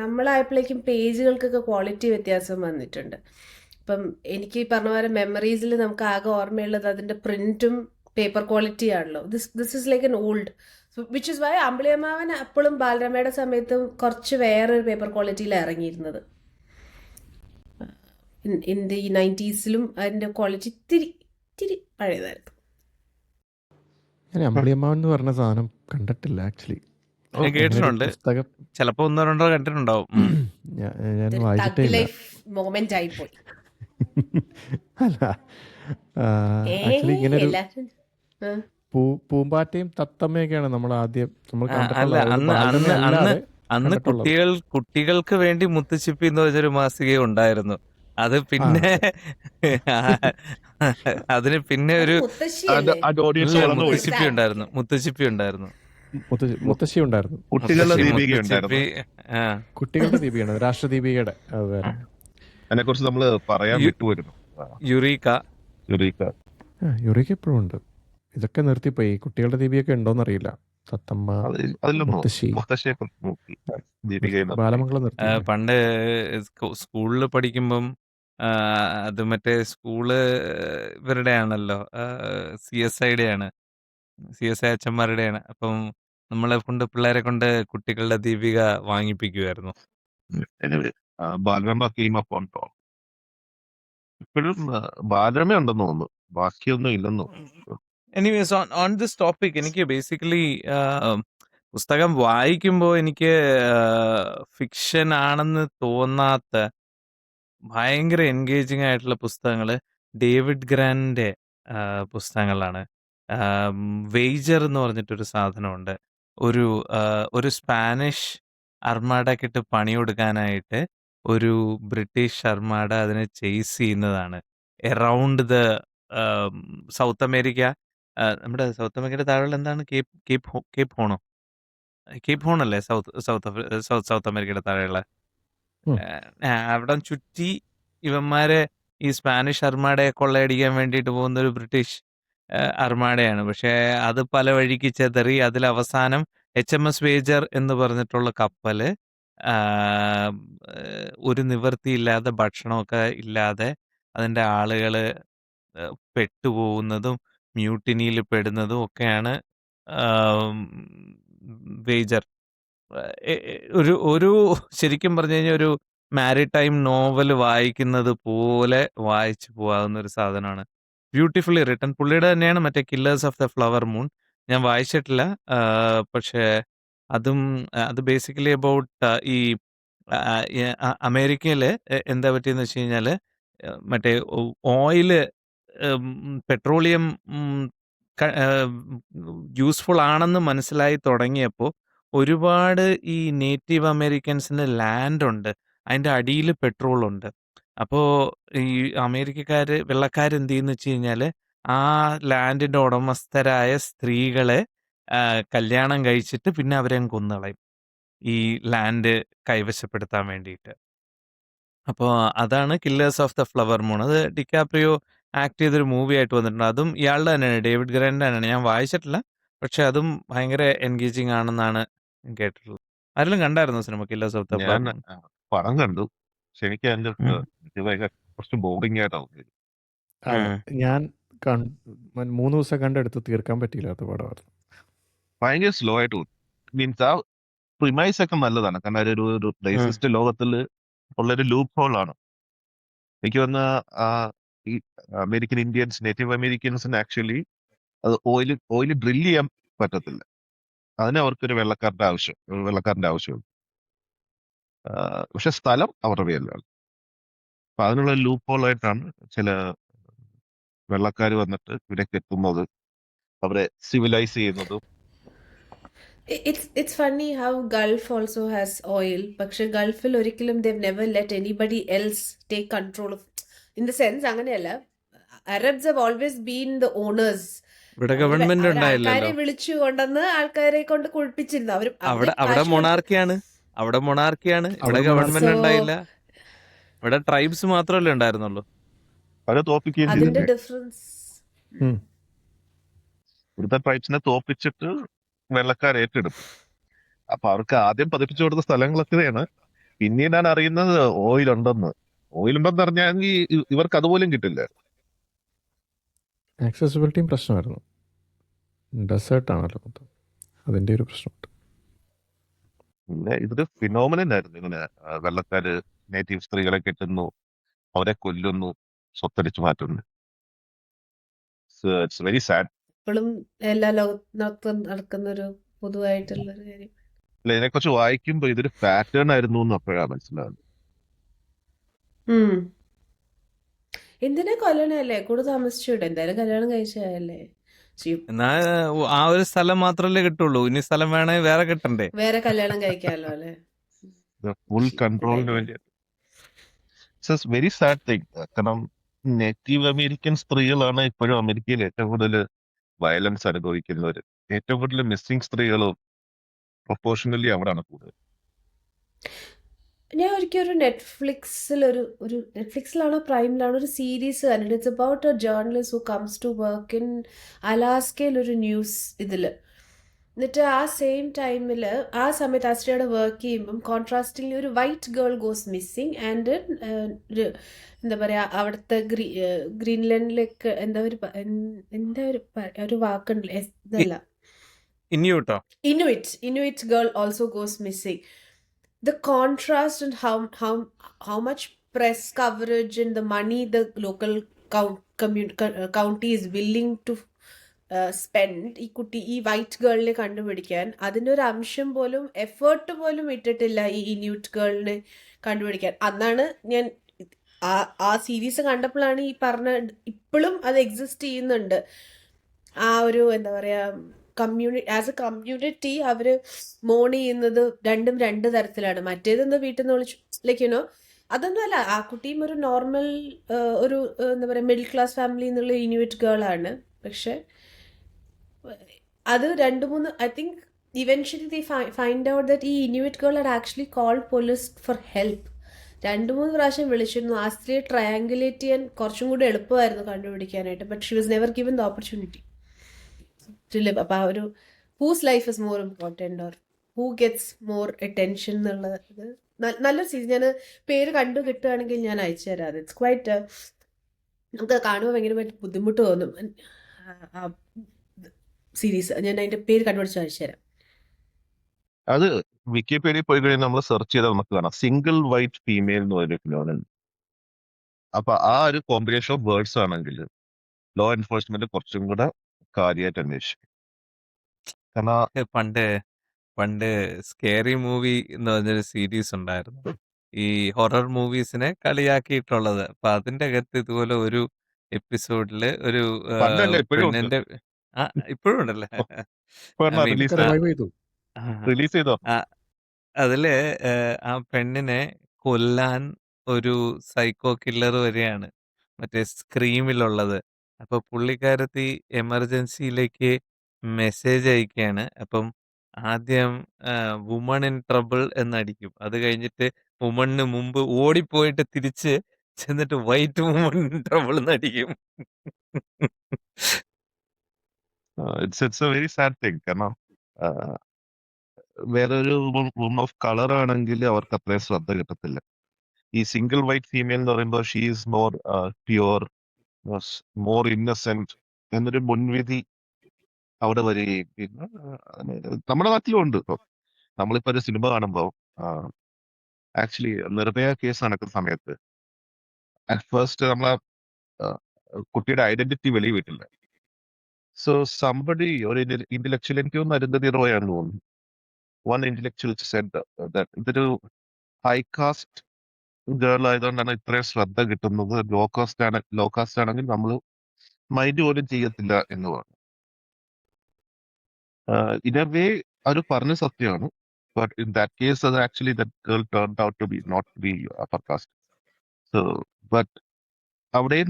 നമ്മളായപ്പോഴേക്കും പേജുകൾക്കൊക്കെ ക്വാളിറ്റി വ്യത്യാസം വന്നിട്ടുണ്ട്. ഇപ്പം എനിക്ക് ഈ പറഞ്ഞ പോലെ മെമ്മറീസിൽ നമുക്ക് ആകെ ഓർമ്മയുള്ളത് അതിന്റെ പ്രിന്റും പേപ്പർ ക്വാളിറ്റി ആണല്ലോ. This is like an old, which is why Ambiliammavan അപ്പോഴും ബാലരമയുടെ സമയത്തും കുറച്ച് വേറൊരു പേപ്പർ ക്വാളിറ്റിയിൽ ഇറങ്ങിയിരുന്നത്. ഇൻ ദി 90s അതിൻ്റെ ക്വാളിറ്റി ഇത്തിരി ഇത്തിരി പഴയതായിരുന്നു. ഞാൻ അമ്പിളിയമ്മാവൻ എന്ന് പറഞ്ഞ സാധനം കണ്ടിട്ടില്ല ആക്ച്വലി. ഞാൻ ഓക്കെ. അങ്ങനെ ഒരു കേട്ടിട്ടുണ്ട്. പുസ്തകം ചിലപ്പോ ഒന്നോ രണ്ടോ കണ്ടിട്ടുണ്ടാവും. ഞാൻ ഇതൊരു വായിച്ചിട്ടേ തഗ് ഇല്ല. ലൈഫ് മൊമെന്റ് ആയിപ്പോയി. അല്ല ആക്ച്വലി ഇങ്ങനെ ഒരു എല്ലാരും ആ. പൂമ്പാറ്റയും തത്തമ്മയൊക്കെയാണ് നമ്മൾ ആദ്യം നമ്മൾ അല്ല, കണ്ടിട്ടുള്ളത്. അതായത് അന്ന് ബാലരമ അന്ന് അന്ന് അല്ലാതെ അന്ന് കണ്ടിട്ടുള്ളത്. കുട്ടികൾക്ക് വേണ്ടി മുത്തുച്ചിപ്പി എന്ന് വെച്ചൊരു മാസിക ഉണ്ടായിരുന്നു. അത് ആ പിന്നെ അതിന് പിന്നെ അത് ഒരു മുത്തശ്ശിയല്ലേ? അത് ഓഡിയൻസ് ഇല്ല, വളർന്നു പോയി. മുത്തുച്ചിപ്പി ഉണ്ടായിരുന്നു. മുത്തുച്ചിപ്പി ഉണ്ടായിരുന്നു. മുത്തശ്ശി ഉണ്ടായിരുന്നു. കുട്ടികളുടെ മുത്തശ്ശി ദീപിക മുത്തുച്ചിപ്പി ഉണ്ടായിരുന്നു. ആ കുട്ടികളുടെ ദീപികയാണ്, രാഷ്ട്രദീപികയുടെ അത് വേറെ. അതിനെ കുറിച്ച് നമ്മൾ പറയാൻ യു- വിട്ടുപോയിരുന്നു. യുറീക്ക. യുറീക്ക. യുറിക്ക് എപ്പോഴും ഉണ്ട്. ഇതൊക്കെ നിർത്തിപ്പോയി. കുട്ടികളുടെ ദീപികയൊക്കെ ഉണ്ടോന്നറിയില്ല. തത്തമ്മ, അതിലൊന്നും മുത്തശ്ശി, മുത്തശ്ശിയെ കുറിച്ച് നോക്കി ദീപികയെ നിർത്തി. ബാലമംഗളം നിർത്തി. പണ്ട് സ്കൂളിൽ പഠിക്കുമ്പം അത് മറ്റേ സ്കൂള് ഇവരുടെ ആണല്ലോ, CSIയുടെ ആണ്, CSI അച്ഛന്മാരുടെയാണ്. അപ്പം നമ്മളെ കൊണ്ട് പിള്ളേരെ കൊണ്ട് കുട്ടികളുടെ ദീപിക വാങ്ങിപ്പിക്കുമായിരുന്നു. Anyway, Balarama came up on top. ഇപ്പോഴും ബാലരമ ഉണ്ടെന്ന് തോന്നുന്നു, ബാക്കിയൊന്നും ഇല്ലെന്ന് തോന്നുന്നു. എനിവേസ് ഓൺ ദിസ് ടോപ്പിക് എനിക്ക് ബേസിക്കലി പുസ്തകം വായിക്കുമ്പോൾ എനിക്ക് ഫിക്ഷൻ ആണെന്ന് തോന്നാത്ത ഭയങ്കര എൻഗേജിങ് ആയിട്ടുള്ള പുസ്തകങ്ങൾ ഡേവിഡ് ഗ്രാനിന്റെ പുസ്തകങ്ങളാണ്. വെയ്ജർ എന്ന് പറഞ്ഞിട്ടൊരു സാധനമുണ്ട്. ഒരു ഒരു സ്പാനിഷ് അർമാഡക്കിട്ട് പണി കൊടുക്കാനായിട്ട് ഒരു ബ്രിട്ടീഷ് അർമാഡ അതിനെ ചേസ് ചെയ്യുന്നതാണ്. Around the south America. നമ്മുടെ സൗത്ത് അമേരിക്കയുടെ താഴെ എന്താണ്? കേപ്പ് ഹോണോ? കേപ്പ് ഹോൺ അല്ലേ സൗത്ത് അമേരിക്കയുടെ താഴെയുള്ള ഉം. അവിടെ ചുറ്റി ഇവന്മാരെ ഈ സ്പാനിഷ് അർമാഡയെ കൊള്ളയടിക്കാൻ വേണ്ടിയിട്ട് പോകുന്ന ഒരു ബ്രിട്ടീഷ് അർമാഡയാണ്. പക്ഷേ അത് പല വഴിക്ക് ചെതറി അതിൽ അവസാനം HMS വേജർ എന്ന് പറഞ്ഞിട്ടുള്ള കപ്പല് ഒരു നിവൃത്തിയില്ലാതെ ഭക്ഷണമൊക്കെ ഇല്ലാതെ അതിൻ്റെ ആളുകള് പെട്ടുപോകുന്നതും മ്യൂട്ടിനിയിൽ പെടുന്നതും ഒക്കെയാണ് വേജർ. ഒരു ഒരു ശരിക്കും പറഞ്ഞു കഴിഞ്ഞാൽ ഒരു മാരിടൈം നോവൽ വായിക്കുന്നത് പോലെ വായിച്ചു പോകാവുന്ന ഒരു സാധനമാണ്. Beautifully written. പുള്ളിയുടെ തന്നെയാണ് മറ്റേ killers of the flower moon. ഞാൻ വായിച്ചിട്ടില്ല. പക്ഷേ അത് ബേസിക്കലി അബൌട്ട് ഈ അമേരിക്കയിൽ എന്താ പറ്റിയെന്ന് വെച്ച് കഴിഞ്ഞാൽ മറ്റേ ഓയില്, പെട്രോളിയം യൂസ്ഫുൾ ആണെന്ന് മനസ്സിലായി തുടങ്ങിയപ്പോൾ ഒരുപാട് ഈ നേറ്റീവ് അമേരിക്കൻസിന് ലാൻഡ് ഉണ്ട്, അതിൻ്റെ അടിയിൽ പെട്രോൾ ഉണ്ട്. അപ്പോൾ ഈ വെള്ളക്കാർ എന്ത് ചെയ്യുന്നു വെച്ച് കഴിഞ്ഞാൽ ആ ലാൻഡിൻ്റെ ഉടമസ്ഥരായ സ്ത്രീകളെ കല്യാണം കഴിച്ചിട്ട് പിന്നെ അവരെ കൊന്നുകളയും ഈ ലാൻഡ് കൈവശപ്പെടുത്താൻ വേണ്ടിയിട്ട്. അപ്പോൾ അതാണ് killers of the flower moon. അത് ഡിക്കാപ്രിയോ ആക്ട് ചെയ്തൊരു മൂവി ആയിട്ട് വന്നിട്ടുണ്ട്. അതും ഇയാളുടെ തന്നെയാണ്, ഡേവിഡ് ഗ്രാൻ്റെ തന്നെയാണ്. ഞാൻ വായിച്ചിട്ടില്ല, പക്ഷെ അതും ഭയങ്കര എൻഗേജിങ് ആണെന്നാണ് കേട്ടിട്ടുള്ളത്. ആരെങ്കിലും കണ്ടായിരുന്നു cinema killers of the flower ഞാൻ മൂൺ? പടം കണ്ടു, പക്ഷെ എനിക്ക് അതിന്റെ ഇത് ഭയങ്കര കുറച്ച് ബോറിംഗ് ആയിട്ടാണ് തോന്നിയത്. അതെ, ഞാൻ 3 ദിവസം കണ്ടെടുത്ത് തീർക്കാൻ പറ്റിയില്ലാത്ത പടമായിരുന്നു. ഭയങ്കര സ്ലോ ആയിട്ട് തോന്നി. മീൻസ് ആ പ്രിമൈസ് ഒക്കെ നല്ലതാണ്, കാരണം ഒരു റേസിസ്റ്റ് ലോകത്തിൽ ഉള്ളൊരു ലൂപ്പ് ഹോൾ ആണ്. എനിക്ക് വന്ന ഈ അമേരിക്കൻ ഇന്ത്യൻസ്, നേറ്റീവ് അമേരിക്കൻസിന് ആക്ച്വലി അത് ഓയിൽ ഡ്രിൽ ചെയ്യാൻ പറ്റത്തില്ല. അതിന് അവർക്കൊരു വെള്ളക്കാരന്റെ ആവശ്യമുണ്ട്. പക്ഷെ സ്ഥലം അവരുടെ പേരിലാണ്. അപ്പൊ അതിനുള്ള ലൂപ്പ് ഹോൾ ആയിട്ടാണ് ചില വെള്ളക്കാർ വന്നിട്ട് ഇവിടേക്ക് എത്തുന്നത്, അവരെ സിവിലൈസ് ചെയ്യുന്നതും. It's funny how Gulf also has oil, പക്ഷെ ഗൾഫിൽ ഒരിക്കലും they've never let anybody else take control of, in the sense അങ്ങനെയല്ല. Arabs have always been the owners. ഇവിടെ ഗവൺമെന്റ് ആൾക്കാരെ ഉണ്ടായില്ലല്ലോ. വിളിച്ചു കൊണ്ടുവന്ന് ആൾക്കാരെ കൊണ്ട് കുളിപ്പിച്ചിരുന്നു. അവിടെ മൊണാർക്കിയാണ്. ഇവിടെ ഗവൺമെന്റ് ഉണ്ടായില്ല. ഇവിടെ ട്രൈബ്സ് മാത്രമല്ലേ ഉണ്ടായിരുന്നുള്ളൂ. അവരെ തോപ്പിക്കുകയും അതിന്റെ ചെയ്തില്ലേ? ഡിഫറൻസ്. ഇവിടുത്തെ ട്രൈബ്സിനെ തോപ്പിച്ചിട്ട് വെള്ളക്കാർ ഏറ്റെടുക്കും. അപ്പൊ അവർക്ക് ആദ്യം പതിപ്പിച്ചു കൊടുത്ത സ്ഥലങ്ങളൊക്കെയാണ് പിന്നീടാണ് അറിയുന്നത് ഓയിൽ ഉണ്ടെന്ന് അറിഞ്ഞാൽ ഇവർക്ക് അതുപോലും കിട്ടില്ല. ആക്സസിബിലിറ്റിയും പ്രശ്നമായിരുന്നു. ഡെസേർട്ട് ആണല്ലോ മൊത്തം, അതിൻ്റെ ഒരു പ്രശ്നമുണ്ട്. പിന്നെ ഇതൊരു ഫിനോമിനൻ ആയിരുന്നു. ഇങ്ങനെ വെള്ളക്കാര് നേറ്റീവ് സ്ത്രീകളെ കെട്ടുന്നു, അവരെ കൊല്ലുന്നു, സ്വത്തടിച്ചു മാറ്റുന്നു. It's very sad. ഇപ്പോഴും എല്ലാ ലോകത്തും നടക്കുന്ന ഒരു പൊതുവായിട്ടുള്ള ഒരു കാര്യം. അല്ല, ഇതിനെക്കുറിച്ച് വായിക്കുമ്പോ ഇതൊരു പാറ്റേൺ ആയിരുന്നു എന്ന് അപ്പോഴാണ് മനസ്സിലാവുന്നത്. ഉം. എന്തിനാ കൊല്ലണല്ലേ? കൂടെ താമസിച്ചൂടെ? എന്തായാലും കല്യാണം കഴിച്ചതല്ലേ? എന്നാ ആ ഒരു സ്ഥലം മാത്രല്ലേ കിട്ടുള്ളൂ. ഇനി സ്ഥലം വേണമെങ്കിൽ വേറെ കിട്ടണ്ടേ? വേറെ കല്യാണം കഴിക്കാമല്ലോ അല്ലേ? ഫുൾ കൺട്രോളിന് വേണ്ടി. It's very sad thing. കാരണം നേറ്റീവ് അമേരിക്കൻ സ്ത്രീകളാണ് ഇപ്പോഴും അമേരിക്കയിൽ ഏറ്റവും കൂടുതൽ വയലൻസ് അനുഭവിക്കുന്നവർ. ഏറ്റവും കൂടുതൽ മിസ്സിംഗ് സ്ത്രീകളും പ്രൊപ്പോർഷണലി അവിടാണ് കൂടുതൽ. ഞാൻ ഒരിക്കൽ ഒരു നെറ്റ്ഫ്ലിക്സിലാണോ പ്രൈമിലാണോ ഒരു സീരീസ് കണ്ടിട്ട് it's about a journalist who comes to work in അലാസ്കയിൽ ഒരു ന്യൂസ് ഇതിൽ. എന്നിട്ട് ആ സെയിം ടൈമിൽ ആ സമയത്ത് ആ സ്ത്രീയുടെ വർക്ക് ചെയ്യുമ്പം കോൺട്രാസ്റ്റിംഗ് ഒരു white girl goes missing and ഒരു എന്താ പറയുക അവിടുത്തെ ഗ്രീൻലാൻഡിലേക്ക് ഒരു വാക്കുണ്ടല്ലേ, ഇതല്ല, ഇനി കേട്ടോ Inuit girl also goes missing. The contrast and how much press coverage and the money the local county is willing to spend ഈ വൈറ്റ് ഗേളിനെ കണ്ടുപിടിക്കാൻ അതിൻ്റെ ഒരു അംശം പോലും എഫേർട്ട് പോലും ഇട്ടിട്ടില്ല ഈ ഇന്യൂട്ട് ഗേളിനെ കണ്ടുപിടിക്കാൻ. അന്നാണ് ഞാൻ ആ സീരീസ് കണ്ടപ്പോഴാണ് ഈ പറഞ്ഞ ഇപ്പോഴും അത് എക്സിസ്റ്റ് ചെയ്യുന്നുണ്ട്. ആ ഒരു എന്താ പറയുക ആസ് എ കമ്മ്യൂണിറ്റി അവർ മോൺ ചെയ്യുന്നത് രണ്ടും രണ്ട് തരത്തിലാണ്. മറ്റേതെന്ന് വീട്ടിൽ നിന്ന് വിളിച്ചു അതൊന്നും അല്ല, ആ കുട്ടിയും ഒരു നോർമൽ ഒരു എന്താ പറയുക മിഡിൽ ക്ലാസ് ഫാമിലി എന്നുള്ള ഇനുവേറ്റ് ഗേളാണ്. പക്ഷെ അത് 2-3 I think eventually they find out that ഈ Inuit girl had actually call police for help. 2-3 പ്രാവശ്യം വിളിച്ചിരുന്നു. ആ സ്ത്രീയെ ട്രയാങ്കുലേറ്റ് ചെയ്യാൻ കുറച്ചും കൂടി എളുപ്പമായിരുന്നു കണ്ടുപിടിക്കാനായിട്ട്. But she was never given the opportunity to live. അപ്പോൾ ആ ഒരു whose life is more important or who gets more attention എന്നുള്ളത് നല്ലൊരു സീരീസ്. ഞാൻ പേര് കണ്ടു കിട്ടുകയാണെങ്കിൽ ഞാൻ അയച്ചു തരാം. ഇറ്റ്സ് ക്വൈറ്റ് നമുക്ക് കാണുമ്പോൾ ഭയങ്കരമായിട്ട് ബുദ്ധിമുട്ട് തോന്നും ആ സീരീസ്. ഞാൻ അതിൻ്റെ പേര് കണ്ടുപിടിച്ച് അയച്ചു തരാം. അത് വിക്കിപീഡിയ പോയി കഴിഞ്ഞാൽ നമ്മൾ സെർച്ച് ചെയ്താൽ നമുക്ക് കാണാം സിംഗിൾ വൈറ്റ് ഫീമെയിൽ എന്ന് പറഞ്ഞ ഫിനോമിനൻ. അപ്പൊ ആ ഒരു കോമ്പിനേഷൻ ഓഫ് വേർഡ്സ് ആണെങ്കിൽ ലോ എൻഫോഴ്സ്മെന്റ് കുറച്ചും കൂടെ കാര്യമായിട്ട് അന്വേഷിക്കും. കാരണം പണ്ട് സ്കേറി മൂവി എന്ന് പറഞ്ഞൊരു സീരീസ് ഉണ്ടായിരുന്നു, ഈ ഹൊറർ മൂവീസിനെ കളിയാക്കിയിട്ടുള്ളത്. അപ്പൊ അതിന്റെ അകത്ത് ഇതുപോലെ ഒരു എപ്പിസോഡില് ഒരു പണ്ടല്ല ഇപ്പോഴും ഉണ്ട്. പെണ്ണിന്റെ ഇപ്പോഴും ഉണ്ടല്ലേ? I mean, റിലീസ് റിവൈവ് ചെയ്തു. റിലീസ് ചെയ്തോ? അതില് ആ പെണ്ണിനെ കൊല്ലാൻ ഒരു സൈക്കോ കില്ലർ വരെയാണ് മറ്റേ സ്ക്രീമിലുള്ളത്. അപ്പൊ പുള്ളിക്കാരത്തി എമർജൻസിയിലേക്ക് മെസ്സേജ് അയക്കുകയാണ്. അപ്പം ആദ്യം വുമൺ ഇൻ ട്രബിൾ എന്നടിക്കും. അത് കഴിഞ്ഞിട്ട് വുമണിന് മുമ്പ് ഓടിപ്പോയിട്ട് തിരിച്ച് ചെന്നിട്ട് വൈറ്റ് വുമൺ ഇൻ ട്രബിൾ എന്നടിക്കും. It's a very sad thing. കാരണം വേറൊരു വുമൺ ഓഫ് കളർ ആണെങ്കിൽ അവർക്ക് അത്രയും ശ്രദ്ധ കിട്ടത്തില്ല. ഈ സിംഗിൾ വൈറ്റ് ഫീമെയിൽ എന്ന് പറയുമ്പോൾ she is more pure, more Innocent എന്നൊരു മുൻവിധി അവിടെ വരികയും പിന്നെ നമ്മുടെ നാട്ടിലും ഉണ്ട്. ഇപ്പൊ നമ്മളിപ്പോ ഒരു സിനിമ കാണുമ്പോൾ ആക്ച്വലി നിർഭയ കേസ് നടക്കുന്ന സമയത്ത് അറ്റ് ഫസ്റ്റ് നമ്മളെ കുട്ടിയുടെ ഐഡന്റിറ്റി വെളിയിൽ വിട്ടില്ല. സോ സംബഡി ഒരു ഇന്റലക്ച്വൽ, എനിക്ക് തോന്നുന്നു അരുന്ധതി റോയ് ആണെന്ന് തോന്നുന്നു, വൺ ഇന്റലക്ച്വൽ സെഡ് ദാറ്റ് ഇതൊരു ഹൈ കാസ്റ്റ് ഗേൾ ആയതുകൊണ്ടാണ് ഇത്രയും ശ്രദ്ധ കിട്ടുന്നത്. ലോ കാസ്റ്റ് ആണെങ്കിൽ നമ്മൾ മൈൻഡ് പോലും ചെയ്യത്തില്ല എന്ന് പറഞ്ഞു. ഇൻ എ വേ അവർ പറഞ്ഞ സത്യമാണ്. ബട്ട് ഇൻ ദാറ്റ് കേസ് അത് actually that girl turned out to be not be upper caste. So but അവിടെയും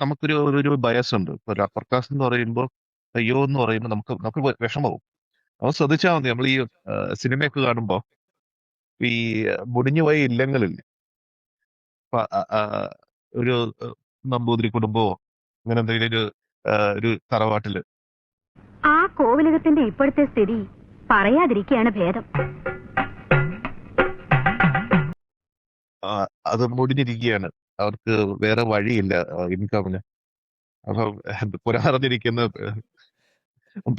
നമുക്കൊരു ഒരു ബയസ് ഉണ്ട്. ഒരു അപ്പർ കാസ്റ്റ് എന്ന് പറയുമ്പോൾ അയ്യോ എന്ന് പറയുമ്പോൾ നമുക്ക് വിഷമവും. നമ്മൾ ശ്രദ്ധിച്ചാൽ മതി. നമ്മൾ ഈ സിനിമയൊക്കെ കാണുമ്പോൾ ഈ മുടിഞ്ഞു പോയ ഇല്ലങ്ങളില്ലേ, ഒരു നമ്പൂതിരി കുടുംബമോ അങ്ങനെ എന്തെങ്കിലും ഒരു തറവാട്ടില് ആ കോവിലകത്തിന്റെ ഇപ്പോഴത്തെ സ്ഥിതി പറയാതിരിക്കുകയാണ് ഭേദം. അത് മുടിഞ്ഞിരിക്കുകയാണ്, അവർക്ക് വേറെ വഴിയില്ല ഇൻകമിന്. അപ്പൊ പുരാറിഞ്ഞിരിക്കുന്ന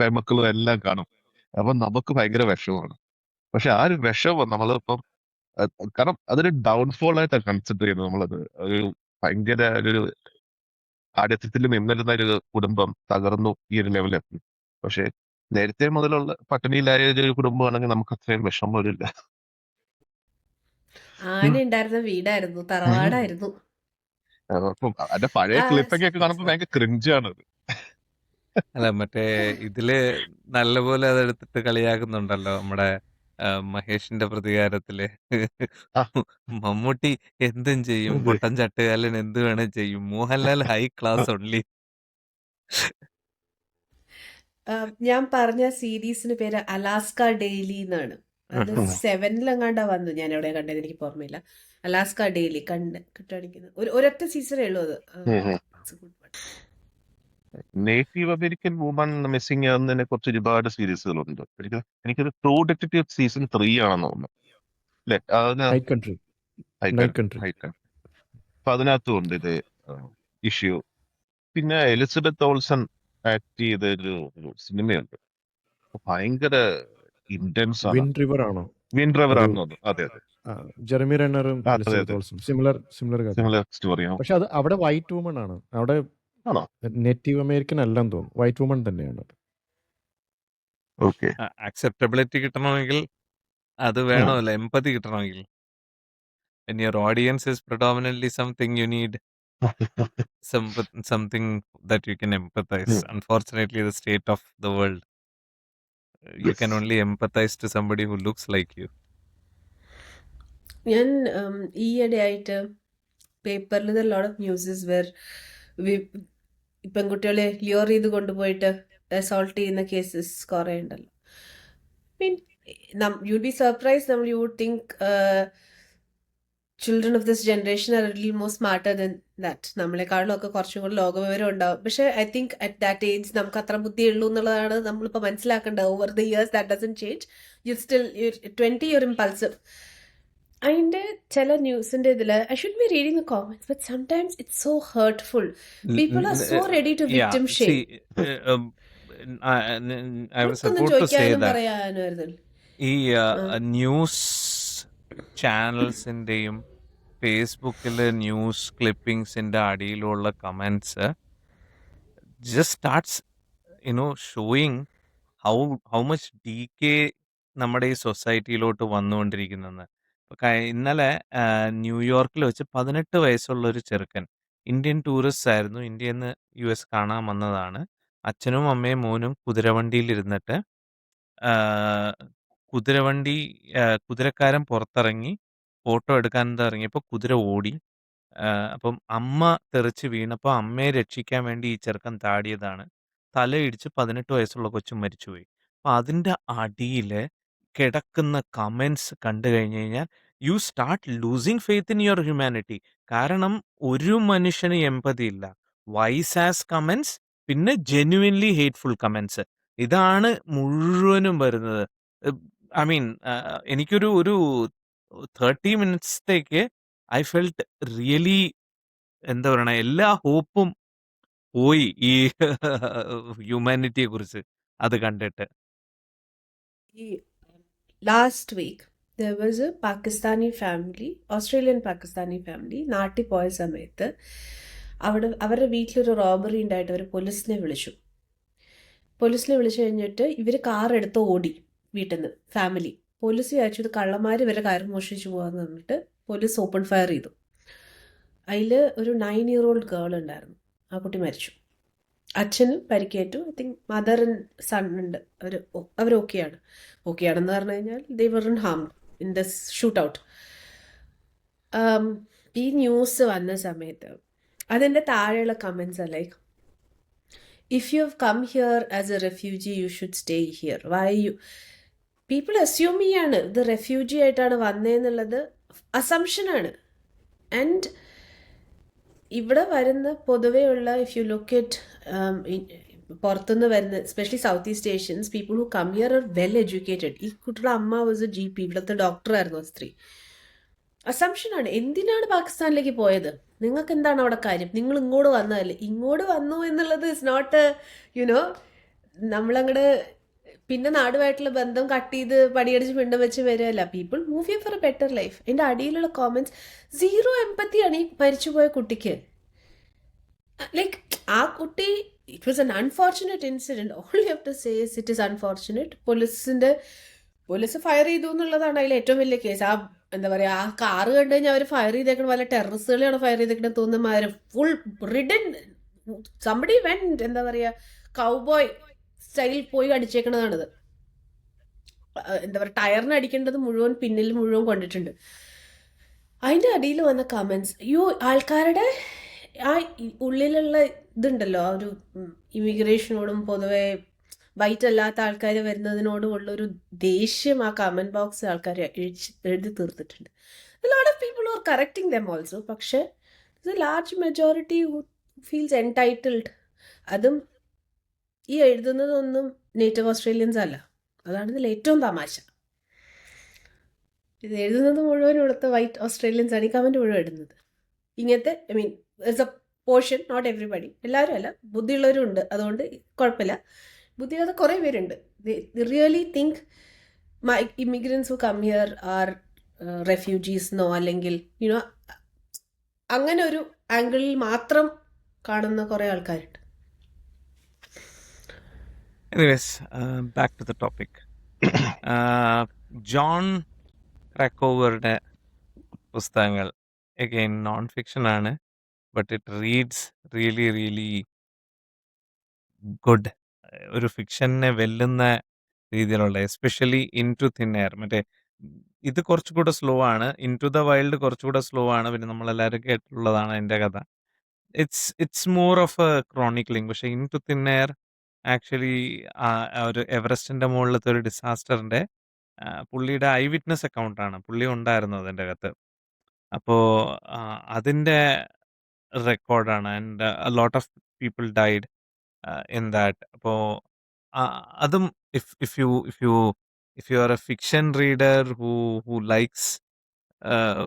പെൺമക്കളും എല്ലാം കാണും. അപ്പൊ നമുക്ക് ഭയങ്കര വിഷമമാണ്. പക്ഷെ ആ ഒരു വിഷമം നമ്മളിപ്പം കാരണം അതൊരു ഡൗൺഫോൾ ആയിട്ടാണ് കൺസിഡർ ചെയ്യുന്നത്. നമ്മളത് ഒരു ഭയങ്കര ഒരു ആദ്യത്തിൽ നിന്നിരുന്ന ഒരു കുടുംബം തകർന്നു ഈ ഒരു ലെവലെത്തി. പക്ഷെ നേരത്തെ മുതലുള്ള പട്ടിണിയിലായ ഒരു കുടുംബമാണെങ്കിൽ നമുക്ക് അത്രയും വിഷമം വരില്ല. ആന ഉണ്ടായിരുന്ന വീടായിരുന്നു, തറവാടായിരുന്നു. അപ്പം അതിന്റെ പഴയ ആ ക്ലിപ്പൊക്കെ കാണുമ്പോൾ ഭയങ്കര ക്രിഞ്ചാണ്. അല്ല മറ്റേ ഇതില് നല്ലപോലെ അതെടുത്തിട്ട് കളിയാക്കുന്നുണ്ടല്ലോ നമ്മുടെ മഹേഷിന്റെ പ്രതികാരത്തില്. ആ. മമ്മൂട്ടി എന്തും ചെയ്യും, പൊട്ടൻ ചട്ടുകാലൻ എന്ത് വേണേ ചെയ്യും, മോഹൻലാൽ ഹൈ ക്ലാസ് ഓൺലി. ഞാൻ പറഞ്ഞ സീരീസിന് പേര് അലാസ്ക ഡെയിലി എന്നാണ്. അത് 7-ലെങ്ങാണ്ടാ വന്നു. ഞാൻ എവിടെ കണ്ടത് എനിക്ക് ഓർമ്മയില്ല. അലാസ്ക ഡെയിലി കിട്ടാണിക്കുന്നത് ഒരൊറ്റ സീസണേ ഉള്ളൂ അത്. It's a good one. Native American woman missing ആകുന്നതിനെ കുറിച്ച് ഒരുപാട് സീരീസുകളുണ്ട്. എനിക്കൊരു ട്രൂ ഡിറ്റക്റ്റീവ് സീസൺ 3 ആണെന്ന് തോന്നുന്നു അല്ലെ? അതിന് നൈറ്റ് കൺട്രി. Night country. അപ്പൊ അതിനകത്തും ഉണ്ട് ഇത് ഇഷ്യൂ. പിന്നെ എലിസബത്ത് ഓൾസൺ ആക്ട് ചെയ്ത ഒരു സിനിമയുണ്ട്, ഭയങ്കര ഇന്റൻസ് ആണ്. വിൻഡ് റിവർ ആണോ? വിൻ ഡ്രൈവർ ഒരു ആണെന്ന് തോന്നുന്നു. അതെ അതെ, ജെറമി റണ്ണറും അതെ എലിസബത്ത് അതെ, ഓൾസും സിമിലർ കഥ. സിമിലർ സ്റ്റോറിയാണ്. പക്ഷെ അത് അവിടെ വൈറ്റ് വുമൺ ആണ്. അവിടെ ആണോ? നേറ്റീവ് അമേരിക്കൻ അല്ലെന്ന് തോന്നുന്നു. വൈറ്റ് വുമൺ തന്നെയാണ് അത്. ഓക്കെ. അക്സെപ്റ്റബിലിറ്റി കിട്ടണമെങ്കിൽ അത് വേണമല്ലോ, എമ്പതി കിട്ടണമെങ്കിൽ. When your audience is predominantly something, you need something that you can empathize. Unfortunately, the state of the world, you can only empathize to somebody who looks like you. ഞാൻ ഈയിടെയായിട്ട് പേപ്പറിൽ lot of newses where പെൺകുട്ടികളെ ലിയോർ ചെയ്ത് കൊണ്ടുപോയിട്ട് assault ചെയ്യുന്ന cases കുറേ ഉണ്ടല്ലോ. Mean you be surprise, you would think children of this generation are little more smarter than that. നമ്മളെക്കാളും ഒക്കെ കുറച്ചും കൂടി ലോകവിവരം ഉണ്ടാവും. പക്ഷെ I think at that age നമുക്ക് അത്ര ബുദ്ധിയുള്ളൂ എന്നുള്ളതാണ് നമ്മളിപ്പോൾ മനസ്സിലാക്കേണ്ടത്. Over the years that doesn't change. You still 20 your impulsive. അതിൻ്റെ ചില ന്യൂസിൻ്റെ ഇതിൽ I should be reading the comments, but sometimes it's so hurtful. People are so ready to victim shame. I was നമുക്കൊന്നും about to say ചോദിക്കാനും that പറയാനുമായിരുന്നു. ഈ news ചാനൽസിൻ്റെയും ഫേസ്ബുക്കിലെ news ക്ലിപ്പിംഗ്സിൻ്റെ അടിയിലുള്ള comments just starts showing how much decay നമ്മുടെ ഈ സൊസൈറ്റിയിലോട്ട് വന്നുകൊണ്ടിരിക്കുന്നെന്ന്. ഇന്നലെ ന്യൂയോർക്കിൽ വെച്ച് 18 വയസ്സുള്ള ഒരു ചെറുക്കൻ, ഇന്ത്യൻ ടൂറിസ്റ്റ് ആയിരുന്നു, ഇന്ത്യയിൽ നിന്ന് US കാണാൻ വന്നതാണ്. അച്ഛനും അമ്മയും മോനും കുതിരവണ്ടിയിലിരുന്നിട്ട് കുതിരക്കാരൻ പുറത്തിറങ്ങി ഫോട്ടോ എടുക്കാൻ ഇറങ്ങിയപ്പോൾ കുതിര ഓടി. അപ്പം അമ്മ തെറിച്ച് വീണപ്പോൾ അമ്മയെ രക്ഷിക്കാൻ വേണ്ടി ഈ ചെറുക്കൻ താടിയതാണ്. തലയിടിച്ച് 18 വയസ്സുള്ള കൊച്ചു മരിച്ചുപോയി. അപ്പം അതിൻ്റെ അടിയിൽ കിടക്കുന്ന കമൻസ് കണ്ടു കഴിഞ്ഞ് കഴിഞ്ഞാൽ you start losing faith in your humanity. കാരണം ഒരു മനുഷ്യന് എമ്പതി ഇല്ല. വൈസ് ആസ് കമൻസ്, പിന്നെ ജെന്യുവൻലി ഹേറ്റ്ഫുൾ കമൻസ്. ഇതാണ് മുഴുവനും വരുന്നത്. ഐ മീൻ എനിക്കൊരു 30 മിനിറ്റ്സത്തേക്ക് ഐ ഫെൽറ്റ് റിയലി, എന്താ പറയണ, എല്ലാ ഹോപ്പും പോയി ഈ ഹ്യൂമാനിറ്റിയെ കുറിച്ച് അത് കണ്ടിട്ട്. Last week there was a Pakistani family, Australian Pakistani family, നാട്ടിൽ പോയ സമയത്ത് അവരുടെ വീട്ടിലൊരു റോബറി ഉണ്ടായിട്ട് അവർ പോലീസിനെ വിളിച്ചു കഴിഞ്ഞിട്ട് ഇവർ കാർ എടുത്ത് ഓടി വീട്ടിൽ നിന്ന്. ഫാമിലി പോലീസ് വിചാരിച്ചു ഇത് കള്ളന്മാർ ഇവരെ കാർ മോഷ്ടിച്ചു പോകാന്ന് പറഞ്ഞിട്ട് പോലീസ് ഓപ്പൺ ഫയർ ചെയ്തു. അതിൽ ഒരു 9-year-old ഗേൾ ഉണ്ടായിരുന്നു. ആ കുട്ടി മരിച്ചു. അച്ഛന് പരിക്കേറ്റു. I think mother and son ഉണ്ട്. അവർ ഓക്കെയാണെന്ന് പറഞ്ഞു കഴിഞ്ഞാൽ they were in harm in this shootout. ഈ ന്യൂസ് വന്ന സമയത്ത് അതിൻ്റെ താഴെയുള്ള comments like, if you have come here as a refugee you should stay here. Why you people assume ചെയ്യാണ് ഇത് റെഫ്യൂജി ആയിട്ടാണ് വന്നതെന്നുള്ളത് അസംഷനാണ്. ആൻഡ് ഇവിടെ വരുന്ന പൊതുവെയുള്ള ഇഫ് യു ലുക്ക് ഇറ്റ് പുറത്തുനിന്ന് വരുന്ന especially South East Asians people who come here are well educated. ഈ കുട്ടിയുടെ അമ്മ വാസ് എ GP, ഇവിടുത്തെ ഡോക്ടറായിരുന്നു സ്ത്രീ. അസംഷനാണ്. എന്തിനാണ് പാകിസ്ഥാനിലേക്ക് പോയത്? നിങ്ങൾക്ക് എന്താണ് അവിടെ കാര്യം? നിങ്ങൾ ഇങ്ങോട്ട് വന്നതല്ലേ? ഇങ്ങോട്ട് വന്നു എന്നുള്ളത് ഇസ് നോട്ട് നമ്മളങ്ങോട്ട് പിന്നെ നാടുമായിട്ടുള്ള ബന്ധം കട്ട് ചെയ്ത് പടിയടിച്ച് പിണ്ടം വെച്ച് വരികയല്ല. People move here for a better life. എൻ്റെ അടിയിലുള്ള കോമൻസ് 0 എമ്പത്തിയാണ് ഈ മരിച്ചുപോയ കുട്ടിക്ക്. ലൈക്ക് ആ കുട്ടി, it was an unfortunate incident. All you have to say is it is unfortunate. Police fire ചെയ്തു എന്നുള്ളതാണ് അതിൽ ഏറ്റവും വലിയ കേസ്. ആ എന്താ പറയുക, ആ കാറ് കണ്ടു കഴിഞ്ഞാൽ അവർ ഫയർ ചെയ്തേക്കണം, വല്ല ടെററിസ്റ്റുകളെയാണ് ഫയർ ചെയ്തേക്കണം തോന്നുന്ന മാതിരി ഫുൾ റിഡൻ സംബഡി വെന്റ്, എന്താ പറയുക, കൗബോയ് സ്റ്റൈലിൽ പോയി അടിച്ചേക്കണതാണിത്. എന്താ പറയുക, ടയറിന് അടിക്കേണ്ടത് മുഴുവൻ പിന്നിൽ മുഴുവൻ കൊണ്ടിട്ടുണ്ട്. അതിൻ്റെ അടിയിൽ വന്ന കമൻസ്, ആൾക്കാരുടെ ആ ഉള്ളിലുള്ള ഇതുണ്ടല്ലോ, ആ ഒരു ഇമിഗ്രേഷനോടും പൊതുവെ വൈറ്റ് അല്ലാത്ത ആൾക്കാർ വരുന്നതിനോടും ഉള്ളൊരു ദേഷ്യം ആ കമൻറ്റ് ബോക്സ് ആൾക്കാർ എഴുതി തീർത്തിട്ടുണ്ട്. Lot of people are correcting them also. പക്ഷേ it's a large majority who feels entitled. അതും ഈ എഴുതുന്നതൊന്നും നേറ്റീവ് ഓസ്ട്രേലിയൻസ് അല്ല. അതാണ് ഇതിൽ ഏറ്റവും തമാശ. ഇത് എഴുതുന്നത് മുഴുവൻ ഇവിടുത്തെ വൈറ്റ് ഓസ്ട്രേലിയൻസ് ആണ് ഈ കമൻറ്റ് മുഴുവൻ ഇടുന്നത്. ഇങ്ങനത്തെ it's a portion, not everybody, എല്ലാവരും അല്ല, ബുദ്ധിയുള്ളവരും ഉണ്ട്. അതുകൊണ്ട് കുഴപ്പമില്ല. ബുദ്ധിയില്ലാത്ത കുറേ പേരുണ്ട്. Really think immigrants who come here are refugees അല്ലെങ്കിൽ അങ്ങനെ ഒരു ആംഗിളിൽ മാത്രം കാണുന്ന കുറേ ആൾക്കാരുണ്ട്. Anyways, back to the topic. John ക്രാക്കോവറുടെ പുസ്തകങ്ങൾ അഗെയിൻ നോൺ ഫിക്ഷൻ ആണ്, but it reads really really good. ഒരു ഫിക്ഷനെ വെല്ലുന്ന രീതിയിലുള്ള, especially into thin air. ഇത് കുറച്ചുകൂടെ സ്ലോ ആണ്, ഇൻ ടു ദ വൈൽഡ് കുറച്ചുകൂടെ സ്ലോ ആണ്. പിന്നെ നമ്മളെല്ലാവരും കേട്ടിട്ടുള്ളതാണ് അതിൻ്റെ കഥ. It's more of a chronicling. പക്ഷേ into thin air actually ഒരു എവറസ്റ്റിൻ്റെ മുകളിലത്തെ ഒരു ഡിസാസ്റ്ററിൻ്റെ പുള്ളിയുടെ ഐ വിറ്റ്നസ് അക്കൗണ്ടാണ്. പുള്ളി ഉണ്ടായിരുന്നു അതിൻ്റെ അകത്ത്. അപ്പോൾ അതിൻ്റെ റെക്കോർഡാണ്. And a lot of people died in that. അപ്പോൾ അതും if you are a fiction reader who likes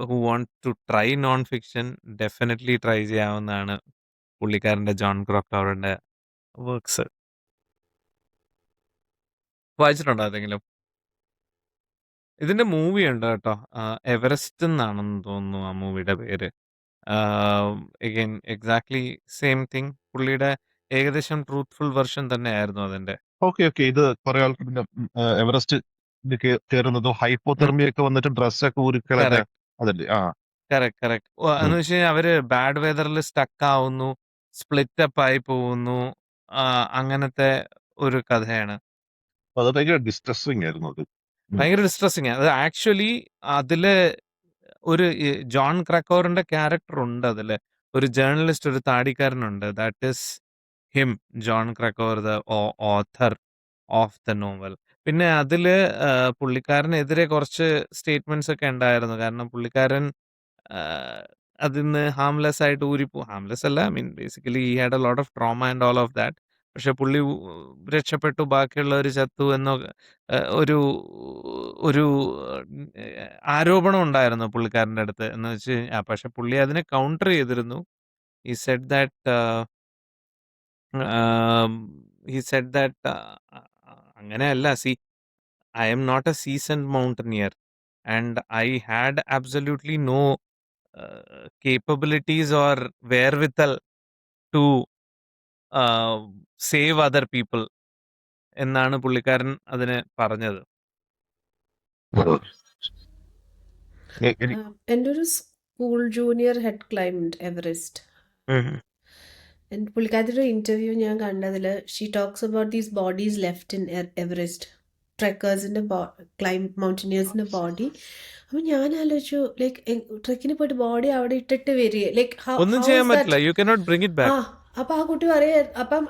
who want to try non fiction, definitely try ചെയ്യാവുന്നതാണ് പുള്ളിക്കാരൻ്റെ ജോൺ ക്രാക്കോവറിൻ്റെ വർക്ക്സ്. വായിച്ചിട്ടുണ്ടോ അതെങ്കിലും? ഇതിന്റെ മൂവി ഉണ്ട് കേട്ടോ, എവറസ്റ്റ് എന്നാണെന്ന് തോന്നുന്നു ആ മൂവിയുടെ പേര്. Again exactly same thing. പുള്ളിയുടെ ഏകദേശം ട്രൂത്ത്ഫുൾ വെർഷൻ തന്നെയായിരുന്നു അതിന്റെ. ഓക്കെ. ഇത് കുറെ ആൾക്ക് പിന്നെ എവറസ്റ്റ് കയറുന്നതും ഹൈപ്പോതെർമിയ ഒക്കെ വന്നിട്ട് ഡ്രസ്സൊക്കെ ഊരിക്കളഞ്ഞ അതല്ലേ? കറക്റ്റ്. എന്ന് വെച്ച് കഴിഞ്ഞാൽ അവര് ബാഡ് വെതറിൽ സ്റ്റക്ക് ആവുന്നു, സ്പ്ലിറ്റ് അപ്പ് ആയി പോകുന്നു, അങ്ങനത്തെ ഒരു കഥയാണ്. അത് ഭയങ്കര ഡിസ്ട്രെസിങ് ആയിരുന്നു. ഭയങ്കര ഡിസ്ട്രെസിങ്. അത് ആക്ച്വലി അതില് ഒരു ജോൺ ക്രാക്കോവറിന്റെ ക്യാരക്ടർ ഉണ്ട് അതില്. ഒരു ജേർണലിസ്റ്റ്, ഒരു താടിക്കാരനുണ്ട്. That is him, John Krakauer, the author of the novel. പിന്നെ അതില് പുള്ളിക്കാരനെതിരെ കുറച്ച് സ്റ്റേറ്റ്മെന്റ്സ് ഒക്കെ ഉണ്ടായിരുന്നു. കാരണം പുള്ളിക്കാരൻ അതിന്ന് ഹാംലെസ് ആയിട്ട് ഹാംലെസ് അല്ല, basically he had A lot of trauma and all of that. പക്ഷെ പുള്ളി രക്ഷപ്പെട്ടു, ബാക്കിയുള്ളവർ ചത്തു എന്നോ ഒരു ഒരു ആരോപണം ഉണ്ടായിരുന്നു പുള്ളിക്കാരൻ്റെ അടുത്ത്. എന്ന് വെച്ച് പക്ഷെ പുള്ളി അതിനെ കൗണ്ടർ ചെയ്തിരുന്നു. he said that അങ്ങനെയല്ല, I am not a seasoned mountaineer and I had absolutely no capabilities or wherewithal to save other people എന്നാണ് പുള്ളിക്കാരൻ അതിനെ പറഞ്ഞത്. എൻ്റെ ഒരു school junior had climb Everest. പുള്ളിക്കാരുടെ ഇന്റർവ്യൂ ഞാൻ കണ്ടതിൽ she talks about these bodies left in Everest, ട്രെക്കേഴ്സിന്റെ മൗണ്ടനിയേഴ്സിന്റെ ബോഡി. അപ്പൊ ഞാൻ ആലോചിച്ചു, ലൈക്ക് ട്രെക്കിന് പോയിട്ട് ബോഡി അവിടെ ഇട്ടിട്ട് വരിക, ലൈക്ക് ഒന്നും ചെയ്യാൻ പറ്റില്ല, you cannot bring it back. അപ്പൊ ആ കുട്ടി പറയാ, അപ്പം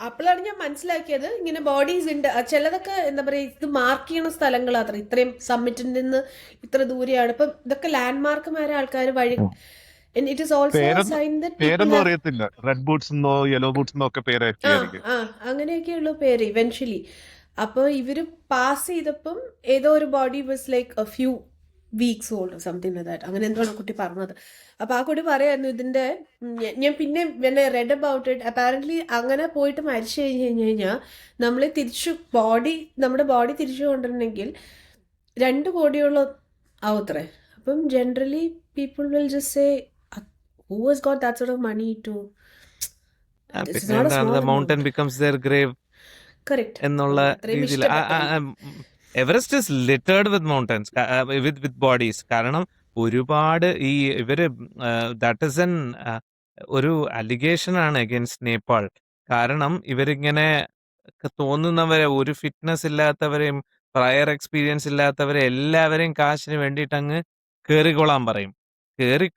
അപ്പോഴാണ് ഞാൻ മനസ്സിലാക്കിയത് ഇങ്ങനെ ബോഡീസ് ഉണ്ട്. ചിലതൊക്കെ എന്താ പറയാ, ഇത് മാർക്ക് ചെയ്യണ സ്ഥലങ്ങളാത്ര, ഇത്രയും സമ്മിറ്റിൽ നിന്ന് ഇത്ര ദൂരെയാണ്. ഇപ്പം ഇതൊക്കെ ലാൻഡ് മാർക്കുമാരെ ആൾക്കാർ വഴി. It is also a sign that പേരൊന്നും അറിയത്തില്ല. റെഡ് ബൂട്ട്സ് എന്നോ യെല്ലോ ബൂട്ട്സ് എന്നോ ഒക്കെ പേരായിരിക്കും. അങ്ങനെയൊക്കെയുള്ള പേര് ഇവൻച്വലി. അപ്പോൾ ഇവര് പാസ് ചെയ്തപ്പം ഏതോ ഒരു body was like A few weeks old something like that, അങ്ങനെ എന്താണ് കുട്ടി പറഞ്ഞത്. അപ്പോൾ ആ കുട്ടി പറയായിരുന്നു ഇതിൻ്റെ ഞാൻ പിന്നെ റെഡ് അബൌട്ട് ഇറ്റ്, അപ്പാരൻ്റ്ലി അങ്ങനെ പോയിട്ട് മരിച്ചു കഴിഞ്ഞ് കഴിഞ്ഞാൽ നമ്മളെ നമ്മുടെ ബോഡി തിരിച്ചു കൊണ്ടിരുന്നെങ്കിൽ 2 കോടിയോളം ആവത്രേ. അപ്പം generally people will just say who has got that sort of money to this is പിന്നെ not a എന്താണ് small the mountain amount. Becomes their grave Correct. എന്നുള്ള അത്രയും രീതിയിൽ ഇഷ്ടപ്പെട്ടു. Everest is littered with mountains with bodies. കാരണം ഒരുപാട് ഇവര് that is an ഒരു അലിഗേഷൻ ആണ് അഗൈൻസ്റ്റ് നേപ്പാൾ. കാരണം ഇവരിങ്ങനെ തോന്നുന്നവരെ, ഒരു ഫിറ്റ്നസ് ഇല്ലാത്തവരെയും പ്രയർ എക്സ്പീരിയൻസ് ഇല്ലാത്തവരെ എല്ലാവരെയും കാശിന് വേണ്ടിയിട്ട് അങ്ങ് കേറിക്കൊള്ളാൻ പറയും. കേറി